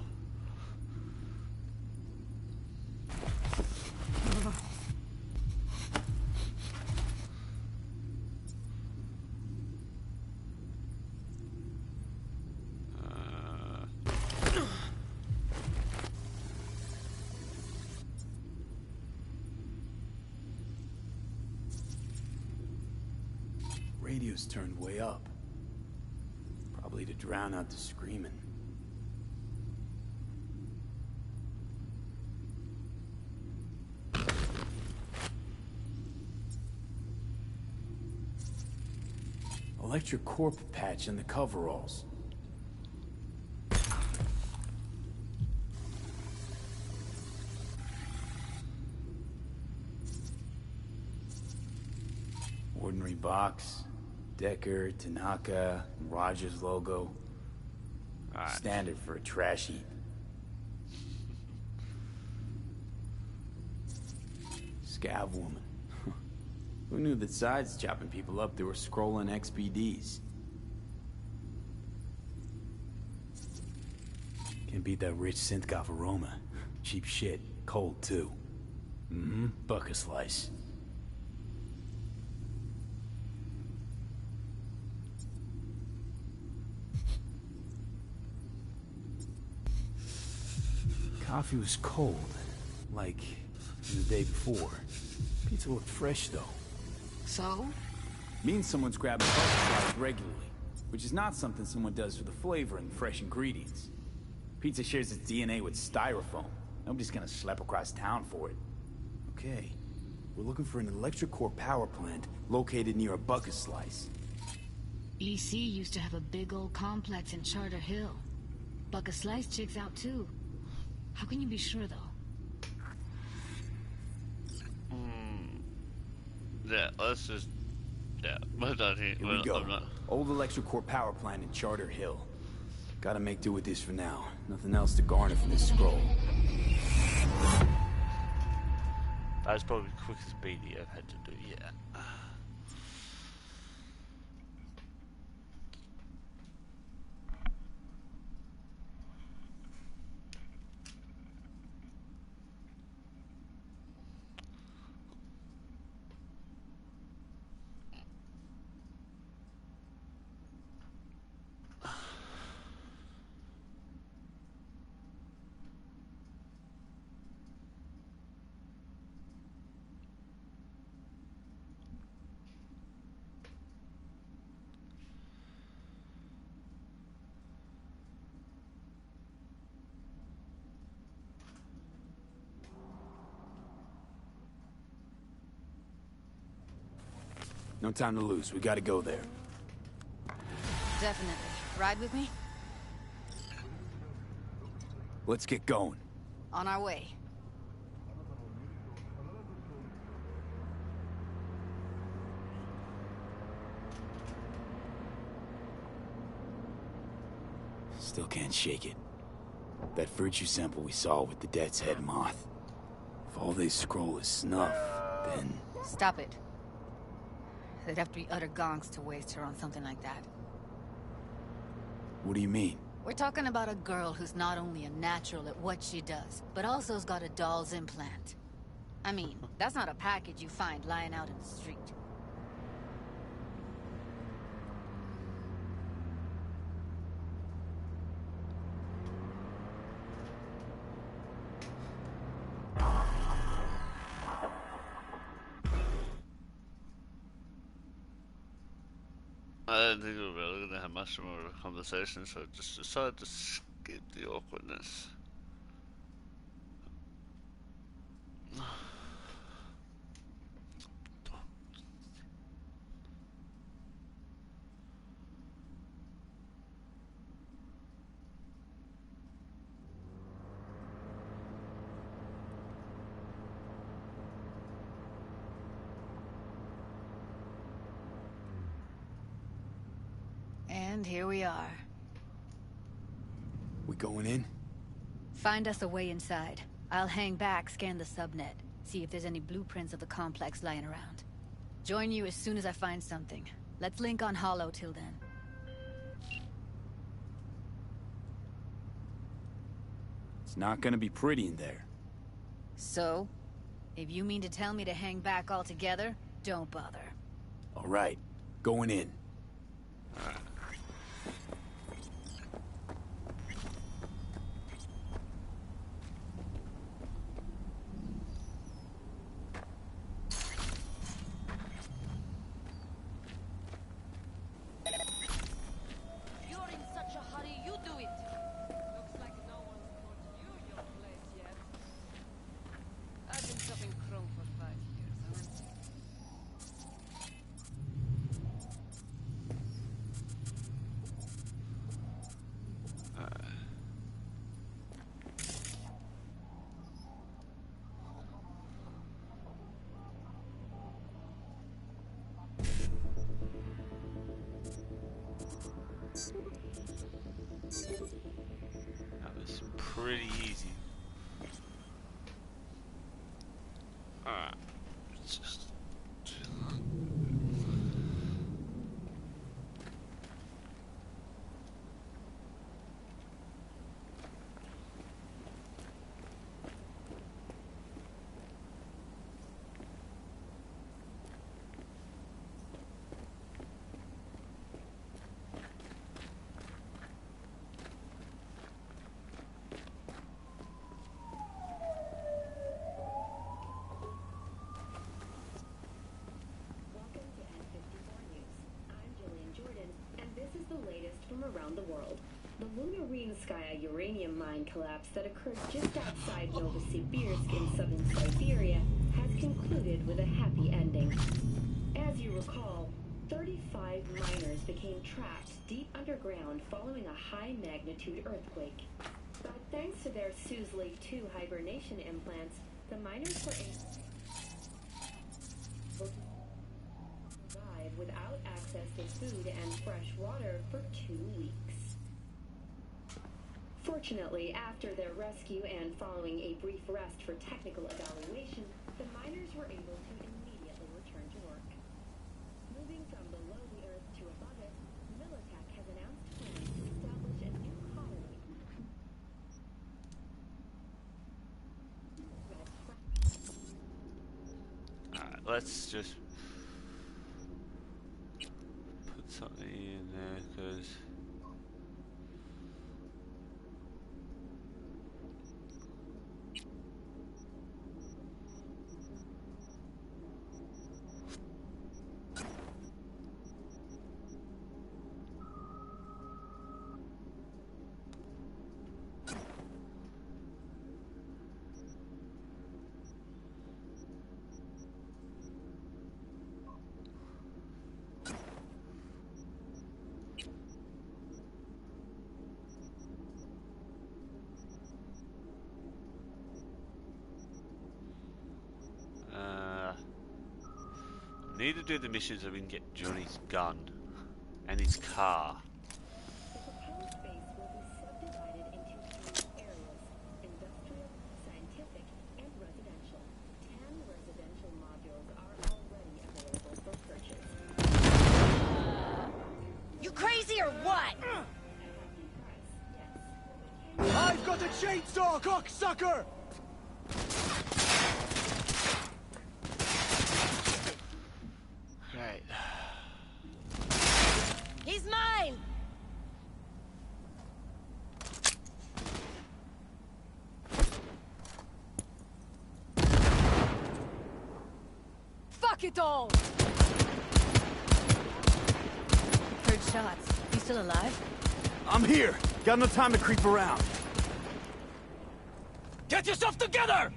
Radio's turned way up. Probably to drown out the screaming. Electric corp patch in the coveralls. Ordinary box. Decker, Tanaka, Rogers logo. Right. Standard for a trash heap. Scav woman. Who knew that sides chopping people up, they were scrolling XBDs? Can't beat that rich synth-goth aroma. Cheap shit. Cold, too. Mm-hmm. Buck a slice. Coffee was cold. Like the day before. Pizza looked fresh, though. So? Means someone's grabbing butter slices regularly. Which is not something someone does for the flavor and fresh ingredients. Pizza shares its DNA with styrofoam. Nobody's gonna schlep across town for it. Okay. We're looking for an electric core power plant located near a bucket slice. EC used to have a big old complex in Charter Hill. Bucket Slice checks out too. How can you be sure though? Yeah, let's just... Yeah, we're done here. Here we go. Old electric core power plant in Charter Hill. Gotta make do with this for now. Nothing else to garner from this scroll. That's probably the quickest BD I've had to do yet. No time to lose. We gotta go there. Definitely. Ride with me? Let's get going. On our way. Still can't shake it. That virtue sample we saw with the Death's Head moth. If all they scroll is snuff, then... Stop it. They'd have to be utter gonks to waste her on something like that. What do you mean? We're talking about a girl who's not only a natural at what she does, but also's got a doll's implant. I mean, that's not a package you find lying out in the street. I didn't think we were really going to have much more of a conversation, so I just decided to skip the awkwardness. And here we are. We going in? Find us a way inside. I'll hang back, scan the subnet, see if there's any blueprints of the complex lying around. Join you as soon as I find something. Let's link on Hollow till then. It's not gonna be pretty in there. So? If you mean to tell me to hang back altogether, don't bother. All right, going in. really easy. Alright. Let's just... from around the world. The Lunarinskaya uranium mine collapse that occurred just outside Novosibirsk in southern Siberia has concluded with a happy ending. As you recall, 35 miners became trapped deep underground following a high-magnitude earthquake. But thanks to their Suzley 2 hibernation implants, the miners were able to survive without access to food and fresh water for 2 weeks. Fortunately, after their rescue and following a brief rest for technical evaluation, the miners were able to immediately return to work. Moving from below the earth to above it, Militech has announced plans to establish a new colony. Alright, let's just put something in there, because need to do the mission so we can get Johnny's gun and his car. The proposed base will be subdivided into 3 areas: industrial, scientific, and residential. 10 residential modules are already available for purchase. You crazy or what? I've got a chainsaw, cocksucker! Right. He's mine! Fuck it all! Heard shots. You still alive? I'm here. Got no time to creep around. Get yourself together!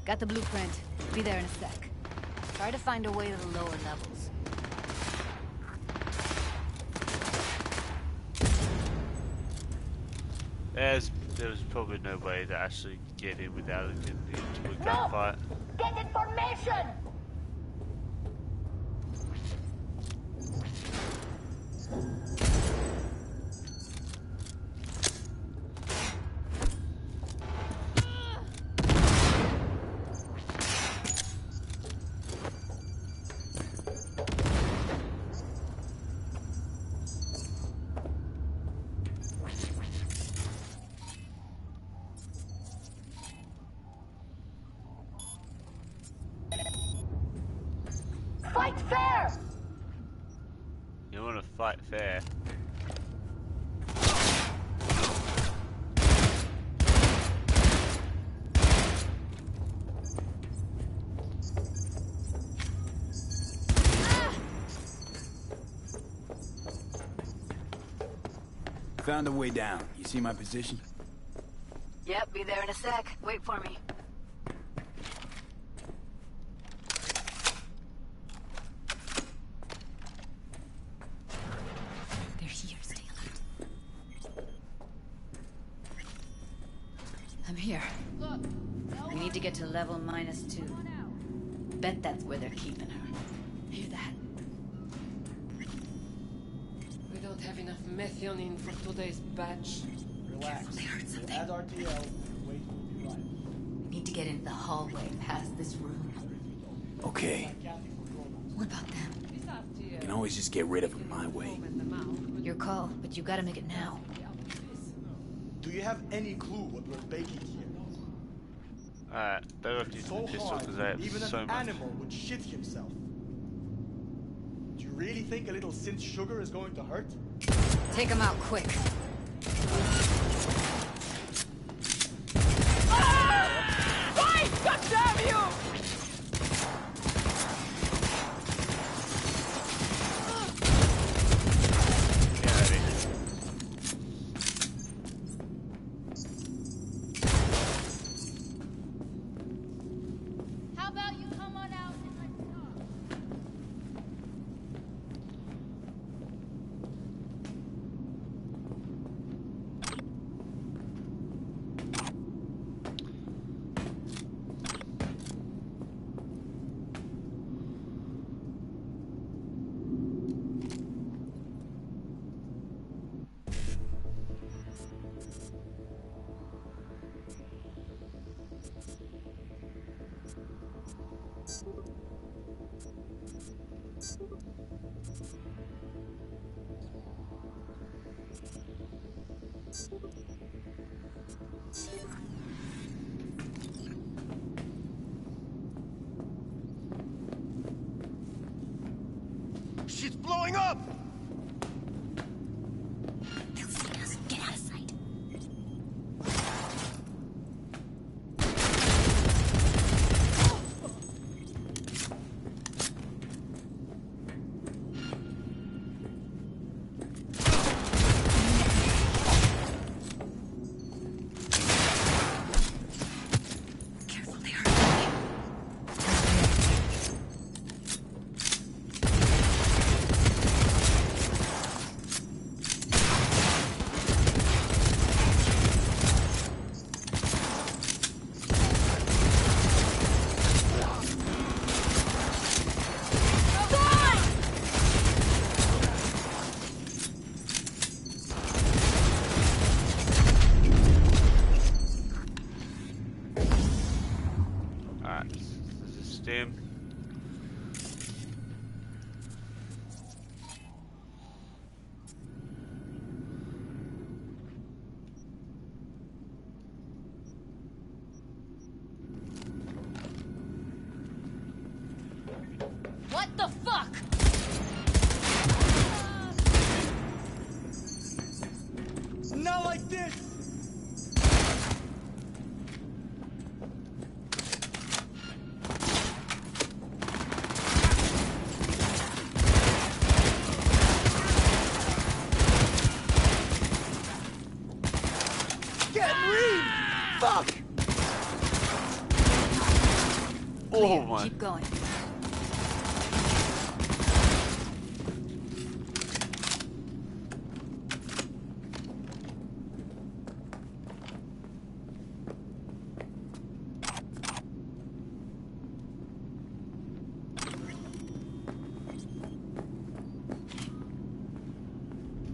Got the blueprint. Be there in a sec. Try to find a way to the lower levels. There was probably no way to actually get in without it getting into a gunfight. Get information! fair! You wanna fight fair? Found a way down. You see my position? Yep, be there in a sec. Wait for me. They're here, stay alert. I'm here. We need to get to level -2. Bet that's where they're keeping her. Hear that? We don't have enough methionine for today's batch. Relax. They heard something. Add RTL. Wait, we'll be right. We need to get into the hallway past this room. Okay. What about them? You can always just get rid of them my way. Your call, but you gotta make it now. Do you have any clue what we're baking here? Alright, they're looking So for pistol hard, because they have even so an much. animal would shit himself. Do you really think a little synth sugar is going to hurt? Take them out quick. Why? God damn you! How about you come on out and let's talk? Shit's blowing up! They'll see us. Get out of sight. Careful, they hurt me. Alright, this is Steam. What the fuck? Not like this! Get read! Fuck! Oh my. Keep going.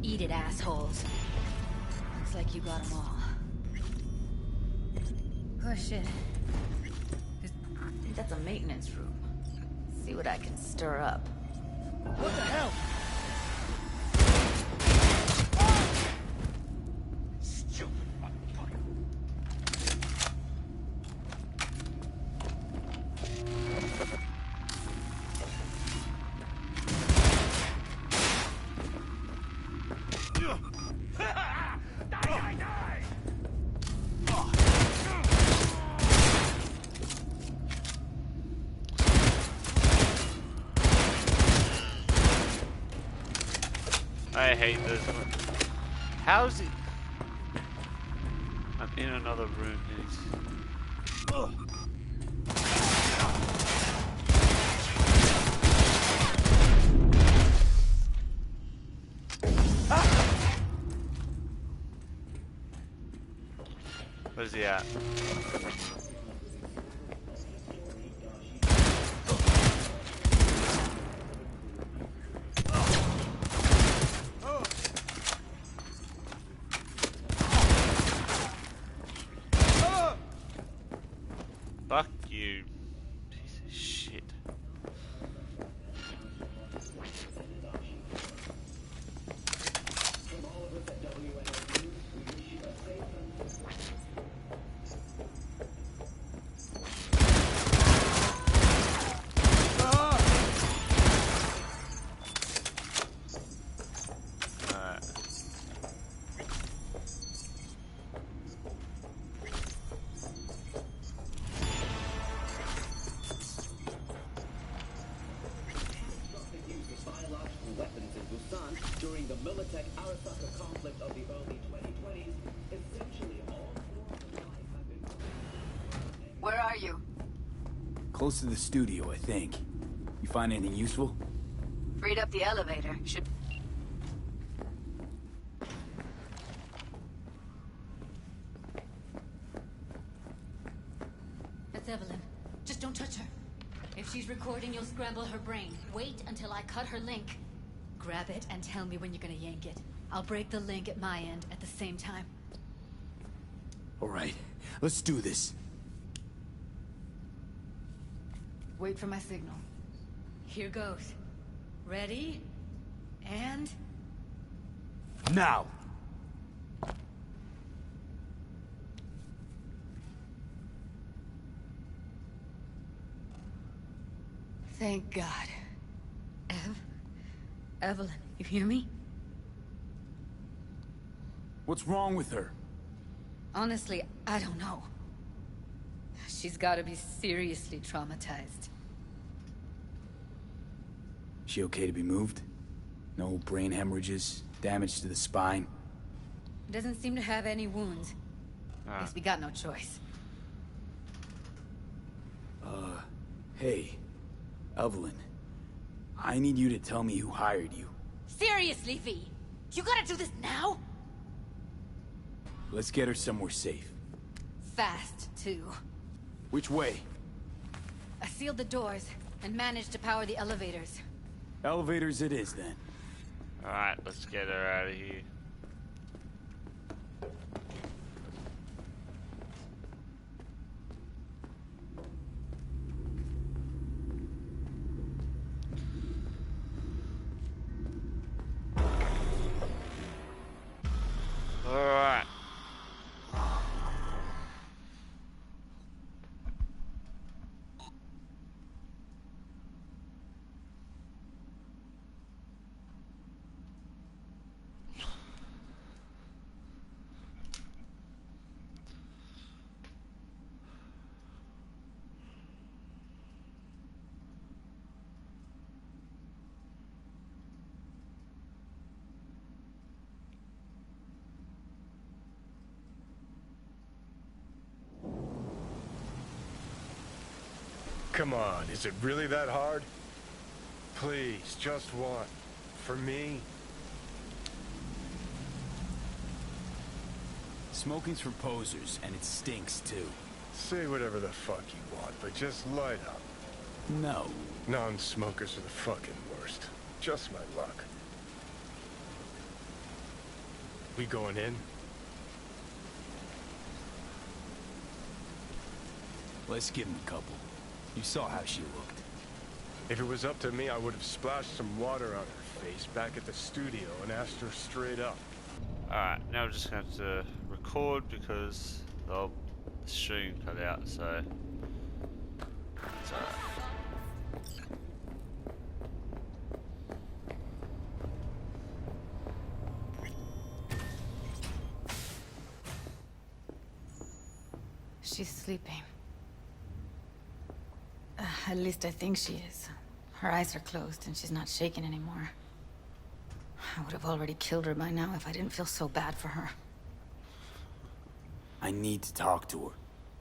Eat it, assholes. Looks like you got them all. Oh shit. I think that's a maintenance room. See what I can stir up. What the hell? I hate this one. How's it? I'm in another room, dude. Where's he at? Fuck you, piece of shit. During the Militech-Arasaka conflict of the early 2020s, essentially all forms of life have been... Where are you? Close to the studio, I think. You find anything useful? Freed up the elevator. Should... That's Evelyn. Just don't touch her. If she's recording, you'll scramble her brain. Wait until I cut her link. Grab it and tell me when you're gonna yank it. I'll break the link at my end at the same time. All right, let's do this. Wait for my signal. Here goes. Ready? And... Now! Thank God. Evelyn, you hear me? What's wrong with her? Honestly, I don't know. She's gotta be seriously traumatized. She okay to be moved? No brain hemorrhages, damage to the spine? Doesn't seem to have any wounds. Guess we got no choice. Hey, Evelyn. I need you to tell me who hired you. Seriously, V? You gotta do this now? Let's get her somewhere safe. Fast, too. Which way? I sealed the doors and managed to power the elevators. Elevators it is, then. Alright, let's get her out of here. Alright. Come on, is it really that hard? Please, just one. For me? Smoking's for posers, and it stinks, too. Say whatever the fuck you want, but just light up. No. Non-smokers are the fucking worst. Just my luck. We going in? Let's give him a couple. You saw how she looked. If it was up to me, I would have splashed some water on her face back at the studio and asked her straight up. Alright, now we're just going to have to record because the stream cut out, so it's alright. She's sleeping. At least I think she is. Her eyes are closed and she's not shaking anymore. I would have already killed her by now if I didn't feel so bad for her. I need to talk to her.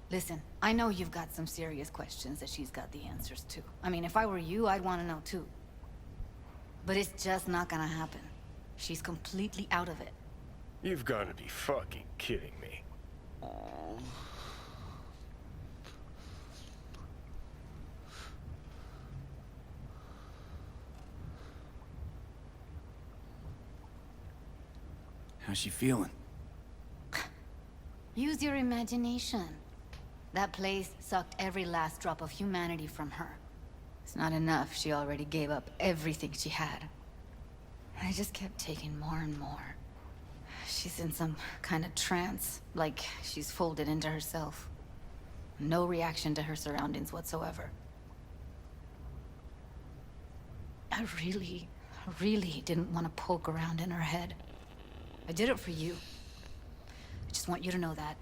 Listen, I know you've got some serious questions that she's got the answers to. I mean, if I were you, I'd want to know too. But it's just not gonna happen. She's completely out of it. You've got to be fucking kidding me. How's she feeling? Use your imagination. That place sucked every last drop of humanity from her. It's not enough. She already gave up everything she had. I just kept taking more and more. She's in some kind of trance, like she's folded into herself. No reaction to her surroundings whatsoever. I really didn't want to poke around in her head. I did it for you. I just want you to know that.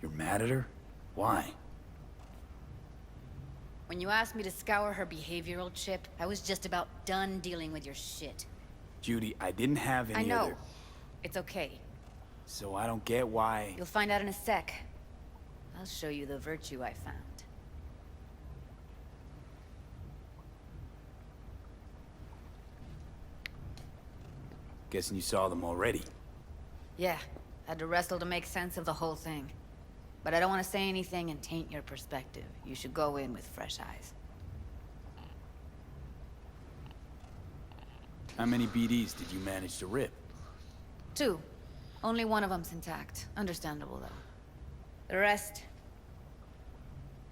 You're mad at her? Why? When you asked me to scour her behavioral chip, I was just about done dealing with your shit. Judy, I didn't have any I know. other... It's okay. So I don't get why... You'll find out in a sec. I'll show you the virtue I found. Guessing you saw them already. Yeah, had to wrestle to make sense of the whole thing. But I don't want to say anything and taint your perspective. You should go in with fresh eyes. How many BDs did you manage to rip? 2. Only one of them's intact. Understandable, though. The rest...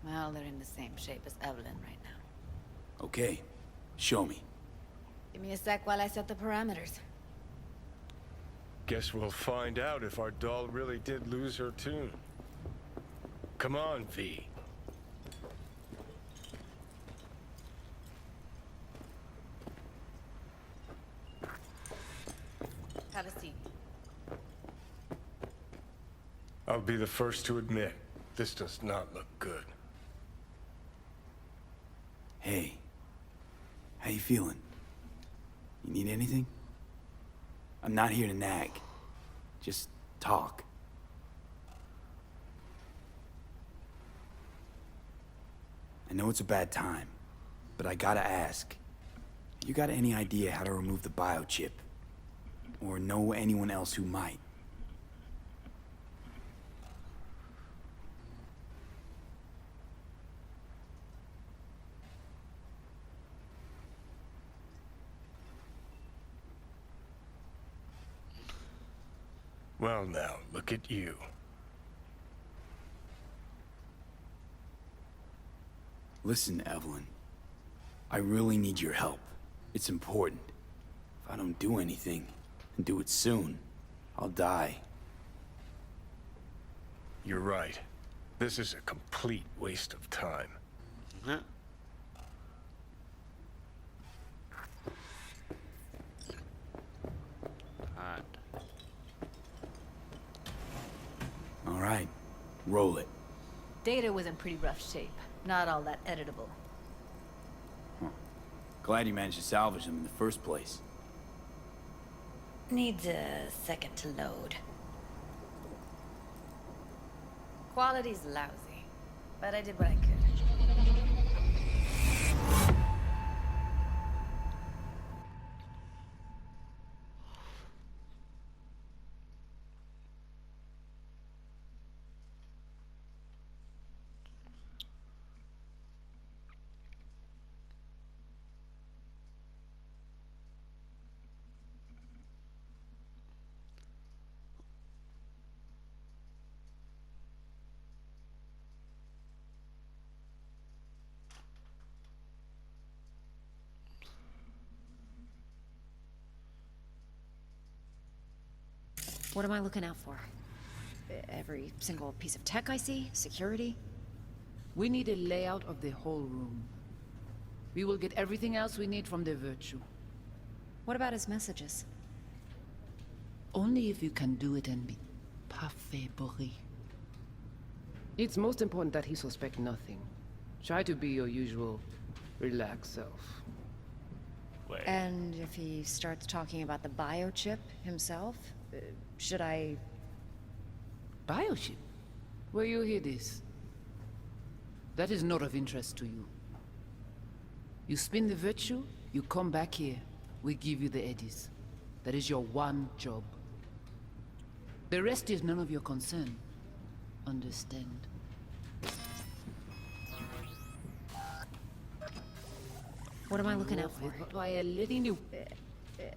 well, they're in the same shape as Evelyn right now. Okay. Show me. Give me a sec while I set the parameters. Guess we'll find out if our doll really did lose her tune. Come on, V. Have a seat. I'll be the first to admit, this does not look good. Hey. How you feeling? You need anything? I'm not here to nag. Just talk. I know it's a bad time, but I gotta ask. You got any idea how to remove the biochip? Or know anyone else who might? Well now, look at you. Listen, Evelyn. I really need your help. It's important. If I don't do anything, and do it soon, I'll die. You're right. This is a complete waste of time. All right. Roll it. Data was in pretty rough shape. Not all that editable. Huh. Glad you managed to salvage them in the first place. Needs a second to load. Quality's lousy, but I did what I could. What am I looking out for? Every single piece of tech I see? Security? We need a layout of the whole room. We will get everything else we need from the Virtue. What about his messages? Only if you can do it and be parfait, Boris. It's most important that he suspect nothing. Try to be your usual, relaxed self. Wait. And if he starts talking about the biochip himself, should I... Biochip? Where you hear this? That is not of interest to you. You spin the Virtue, you come back here. We give you the eddies. That is your one job. The rest is none of your concern. Understand? What am I looking out for? Why a little new.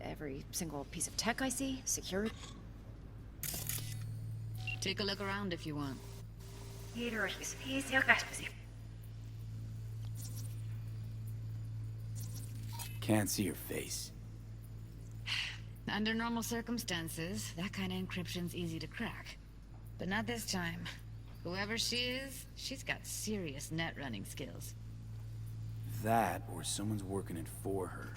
Every single piece of tech I see? Security? Take a look around if you want. Can't see your face. Under normal circumstances, that kind of encryption's easy to crack. But not this time. Whoever she is, she's got serious net running skills. That, or someone's working it for her.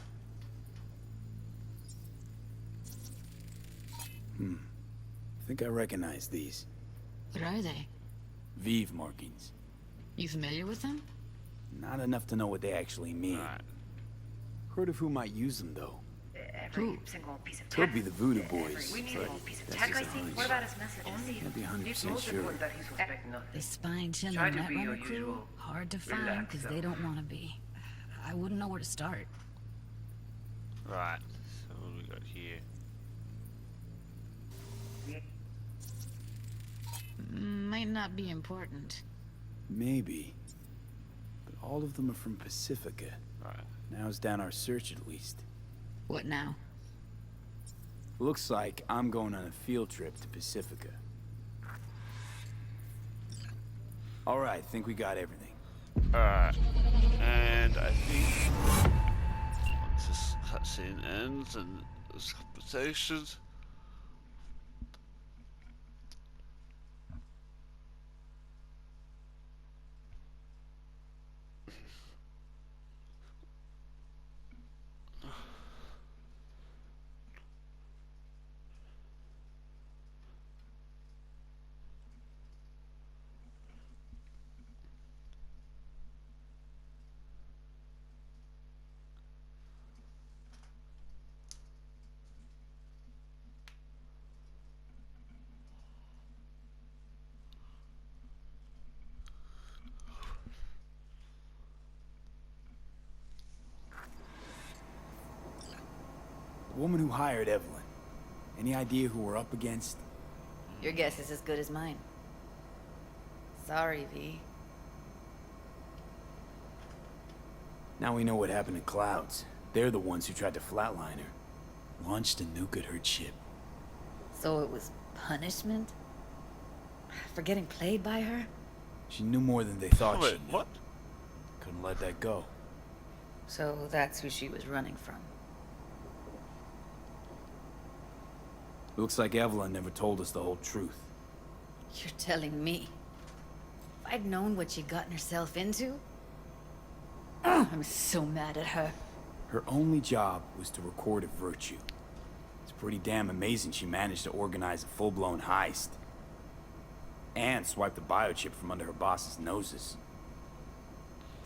I think I recognize these. What are they? Vive markings. You familiar with them? Not enough to know what they actually mean. Heard of who might use them, though. Every single piece of tech. Could be the Voodoo Boys. Every single piece of That's tech I just a see. hunch. What about his messages? Can't be 100% sure. The spine chilling Try to net be your runner crew, usual hard to find relaxed because they don't want to be. I wouldn't know where to start. Right. So what do we got here? Might not be important. Maybe. But all of them are from Pacifica. Right. Now's down our search at least. What now? Looks like I'm going on a field trip to Pacifica. Alright, think we got everything. Alright. And I think once this cutscene ends and this conversation, The woman who hired Evelyn. Any idea who we're up against? Your guess is as good as mine. Sorry, V. Now we know what happened to Clouds. They're the ones who tried to flatline her. Launched a nuke at her ship. So it was punishment? For getting played by her? She knew more than they thought Wait, she knew. what? Couldn't let that go. So that's who she was running from. Looks like Evelyn never told us the whole truth. You're telling me? If I'd known what she'd gotten herself into? I'm so mad at her. Her only job was to record a Virtue. It's pretty damn amazing she managed to organize a full-blown heist. And swipe the biochip from under her boss's noses.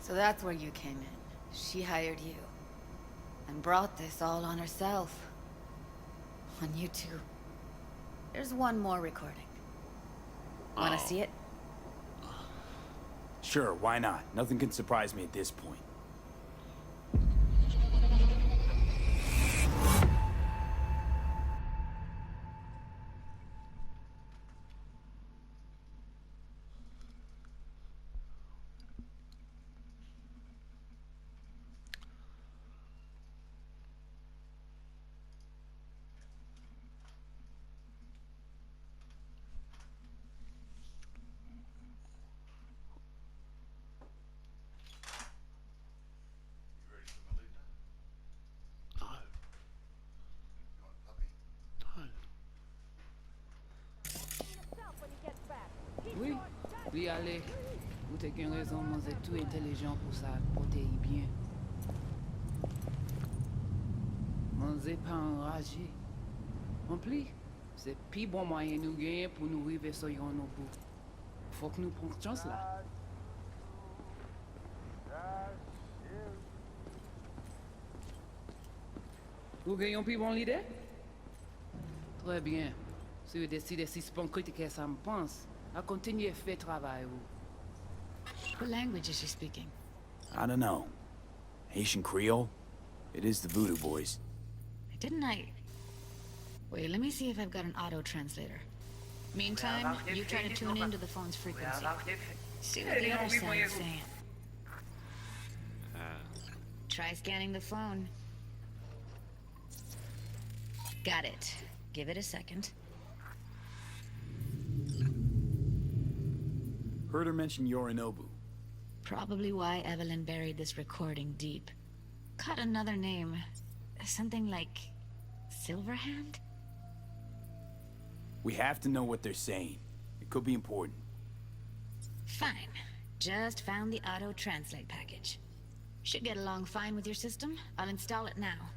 So that's where you came in. She hired you. And brought this all on herself. On you two. There's one more recording. Wanna see it? Sure, why not? Nothing can surprise me at this point. Oui, oui, allez. Vous êtes une raison, vous êtes tout intelligent pour ça, portez bien. Sans pas enragé. En plus, c'est plus bon moyen nous gagner pour nous arriver sur nos bout. Faut que nous prenions chance là. Vous gagnez plus bon l'idée? Très bien. Si vous décidez si c'est critiquer ça me pense, à continuer à faire travail. What language is she speaking? I don't know. Haitian Creole? It is the Voodoo Boys. Didn't I... Wait, let me see if I've got an auto-translator. Meantime, you try to tune into the phone's frequency. See what the other side is saying. Try scanning the phone. Got it. Give it a second. Heard her mention Yorinobu. Probably why Evelyn buried this recording deep. Caught another name. Something like... Silverhand? We have to know what they're saying. It could be important. Fine. Just found the auto-translate package. Should get along fine with your system. I'll install it now.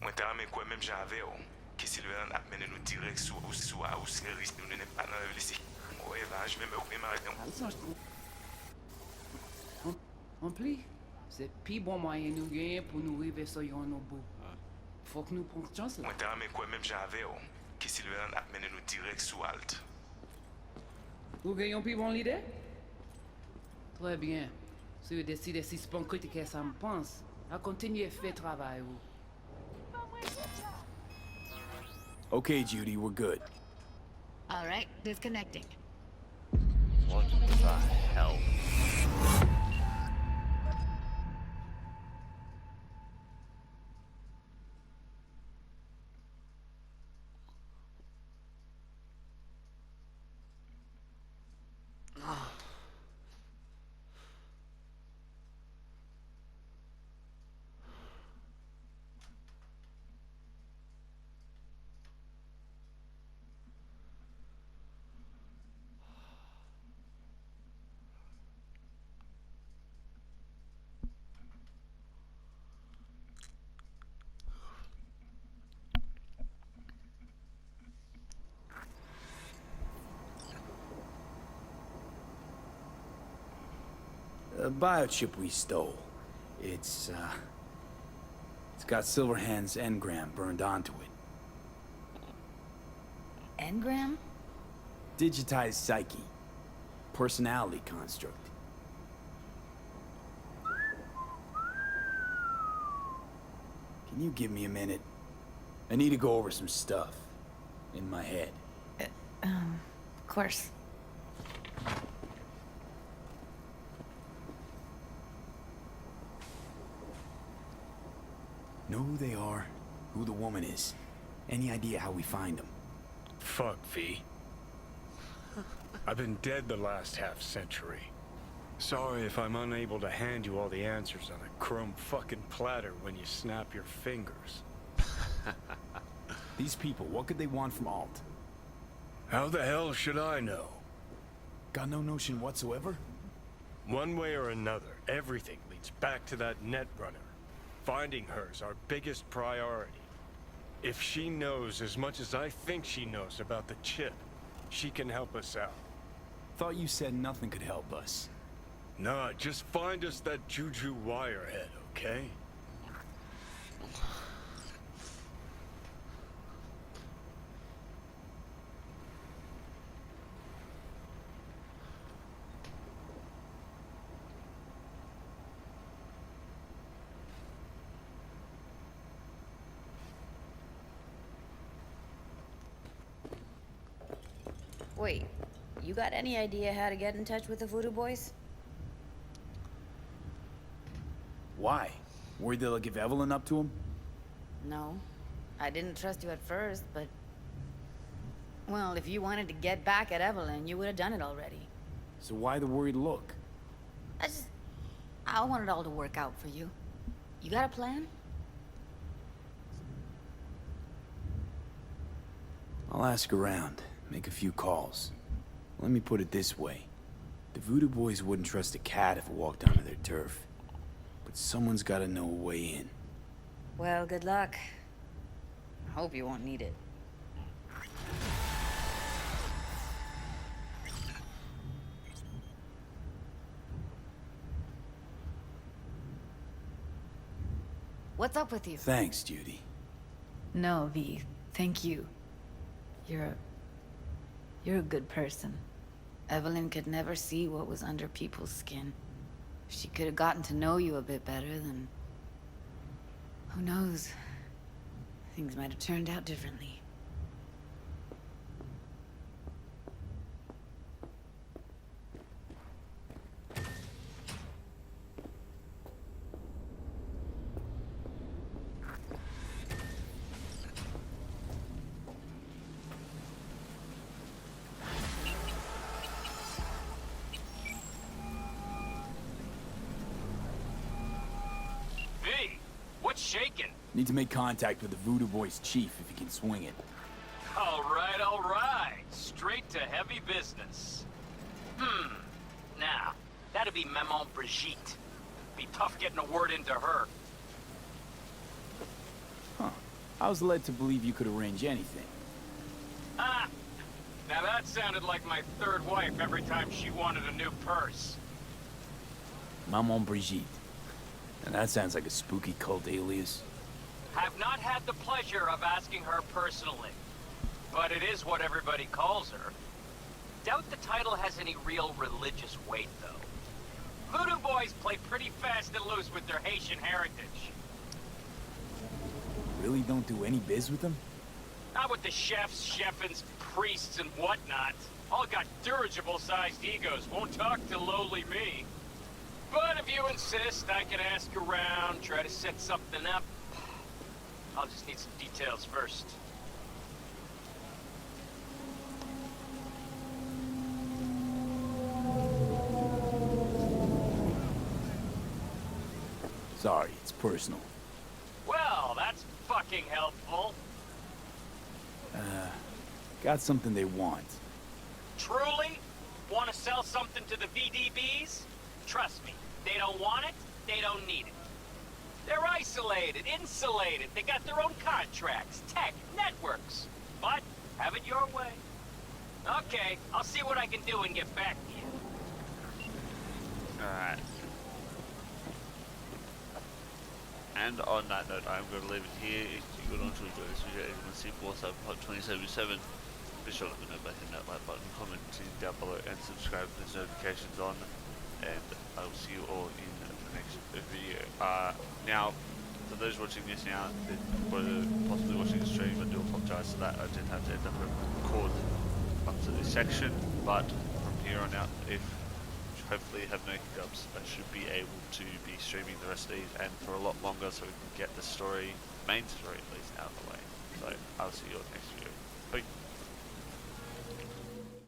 Mwen te rame kwen menm jan ave yo, ki Silverhand ap mene nou direk sou a ou se risk nou ne pa nan lisi. Mwen va, jve me oupe ma reten. En plus, c'est plus bon moyen nous gagner pour nous arriver sur nos bout. Faut que nous prenions chance là. Mwen te rame kwen menm jan ave yo, ki Silverhand ap mene nou direk sou alt. Vous gagnez plus bon l'idée? Très bien. Si vous décidez si c'est critiquer ça me pense, à continuer à faire travail. Okay, Judy, we're good. All right, disconnecting. What the hell? The biochip we stole. It's got Silverhand's engram burned onto it. Engram? Digitized psyche. Personality construct. Can you give me a minute? I need to go over some stuff. In my head. Of course. Know who they are, who the woman is. Any idea how we find them? Fuck, V. I've been dead the last half-century. Sorry if I'm unable to hand you all the answers on a chrome fucking platter when you snap your fingers. These people, what could they want from Alt? How the hell should I know? Got no notion whatsoever? One way or another, everything leads back to that Netrunner. Finding her's our biggest priority. If she knows as much as I think she knows about the chip, she can help us out. Thought you said nothing could help us. Nah, just find us that Juju wirehead, okay? Wait, you got any idea how to get in touch with the Voodoo Boys? Why? Worried they'll give Evelyn up to him? No. I didn't trust you at first, but... Well, if you wanted to get back at Evelyn, you would have done it already. So why the worried look? I want it all to work out for you. You got a plan? I'll I'll ask around, make a few calls. Let me put it this way. The Voodoo Boys wouldn't trust a cat if it walked onto their turf. But someone's gotta know a way in. Well, good luck. Hope you won't need it. What's up with you? Thanks, Judy. No, V. Thank you. You're a good person. Evelyn could never see what was under people's skin. If she could have gotten to know you a bit better, then... who knows? Things might have turned out differently. What's shaking? Need to make contact with the Voodoo Boys chief if he can swing it. All right. Straight to heavy business. Now, that'd be Maman Brigitte. Be tough getting a word into her. Huh. I was led to believe you could arrange anything. Ah! Now that sounded like my third wife every time she wanted a new purse. Maman Brigitte. And that sounds like a spooky cult alias. Have not had the pleasure of asking her personally, but it is what everybody calls her. Doubt the title has any real religious weight, though. Voodoo Boys play pretty fast and loose with their Haitian heritage. Really don't do any biz with them? Not with the chefs, chefins, priests, and whatnot. All got dirigible-sized egos, won't talk to lowly me. But if you insist, I can ask around, try to set something up. I'll just need some details first. Sorry, it's personal. Well, that's fucking helpful. Got something they want. Truly? Want to sell something to the VDBs? Trust me, they don't want it, they don't need it. They're isolated, insulated, they got their own contracts, tech, networks. But, have it your way. Okay, I'll see what I can do and get back to you. Alright. And on that note, I'm going to leave it here. If you got on to enjoy this video, if you want to see more Cyberpunk 2077, be sure to let me know by hitting that like button, commenting down below, and subscribe with those notifications on. And I will see you all in the next video. Now, for those watching this now, that were possibly watching the stream, I do apologise for that. I did have to end up record up to this section, but from here on out, if hopefully have no hiccups, I should be able to be streaming the rest of these and for a lot longer, so we can get the story, main story at least, out of the way. So I'll see you all next video. Bye.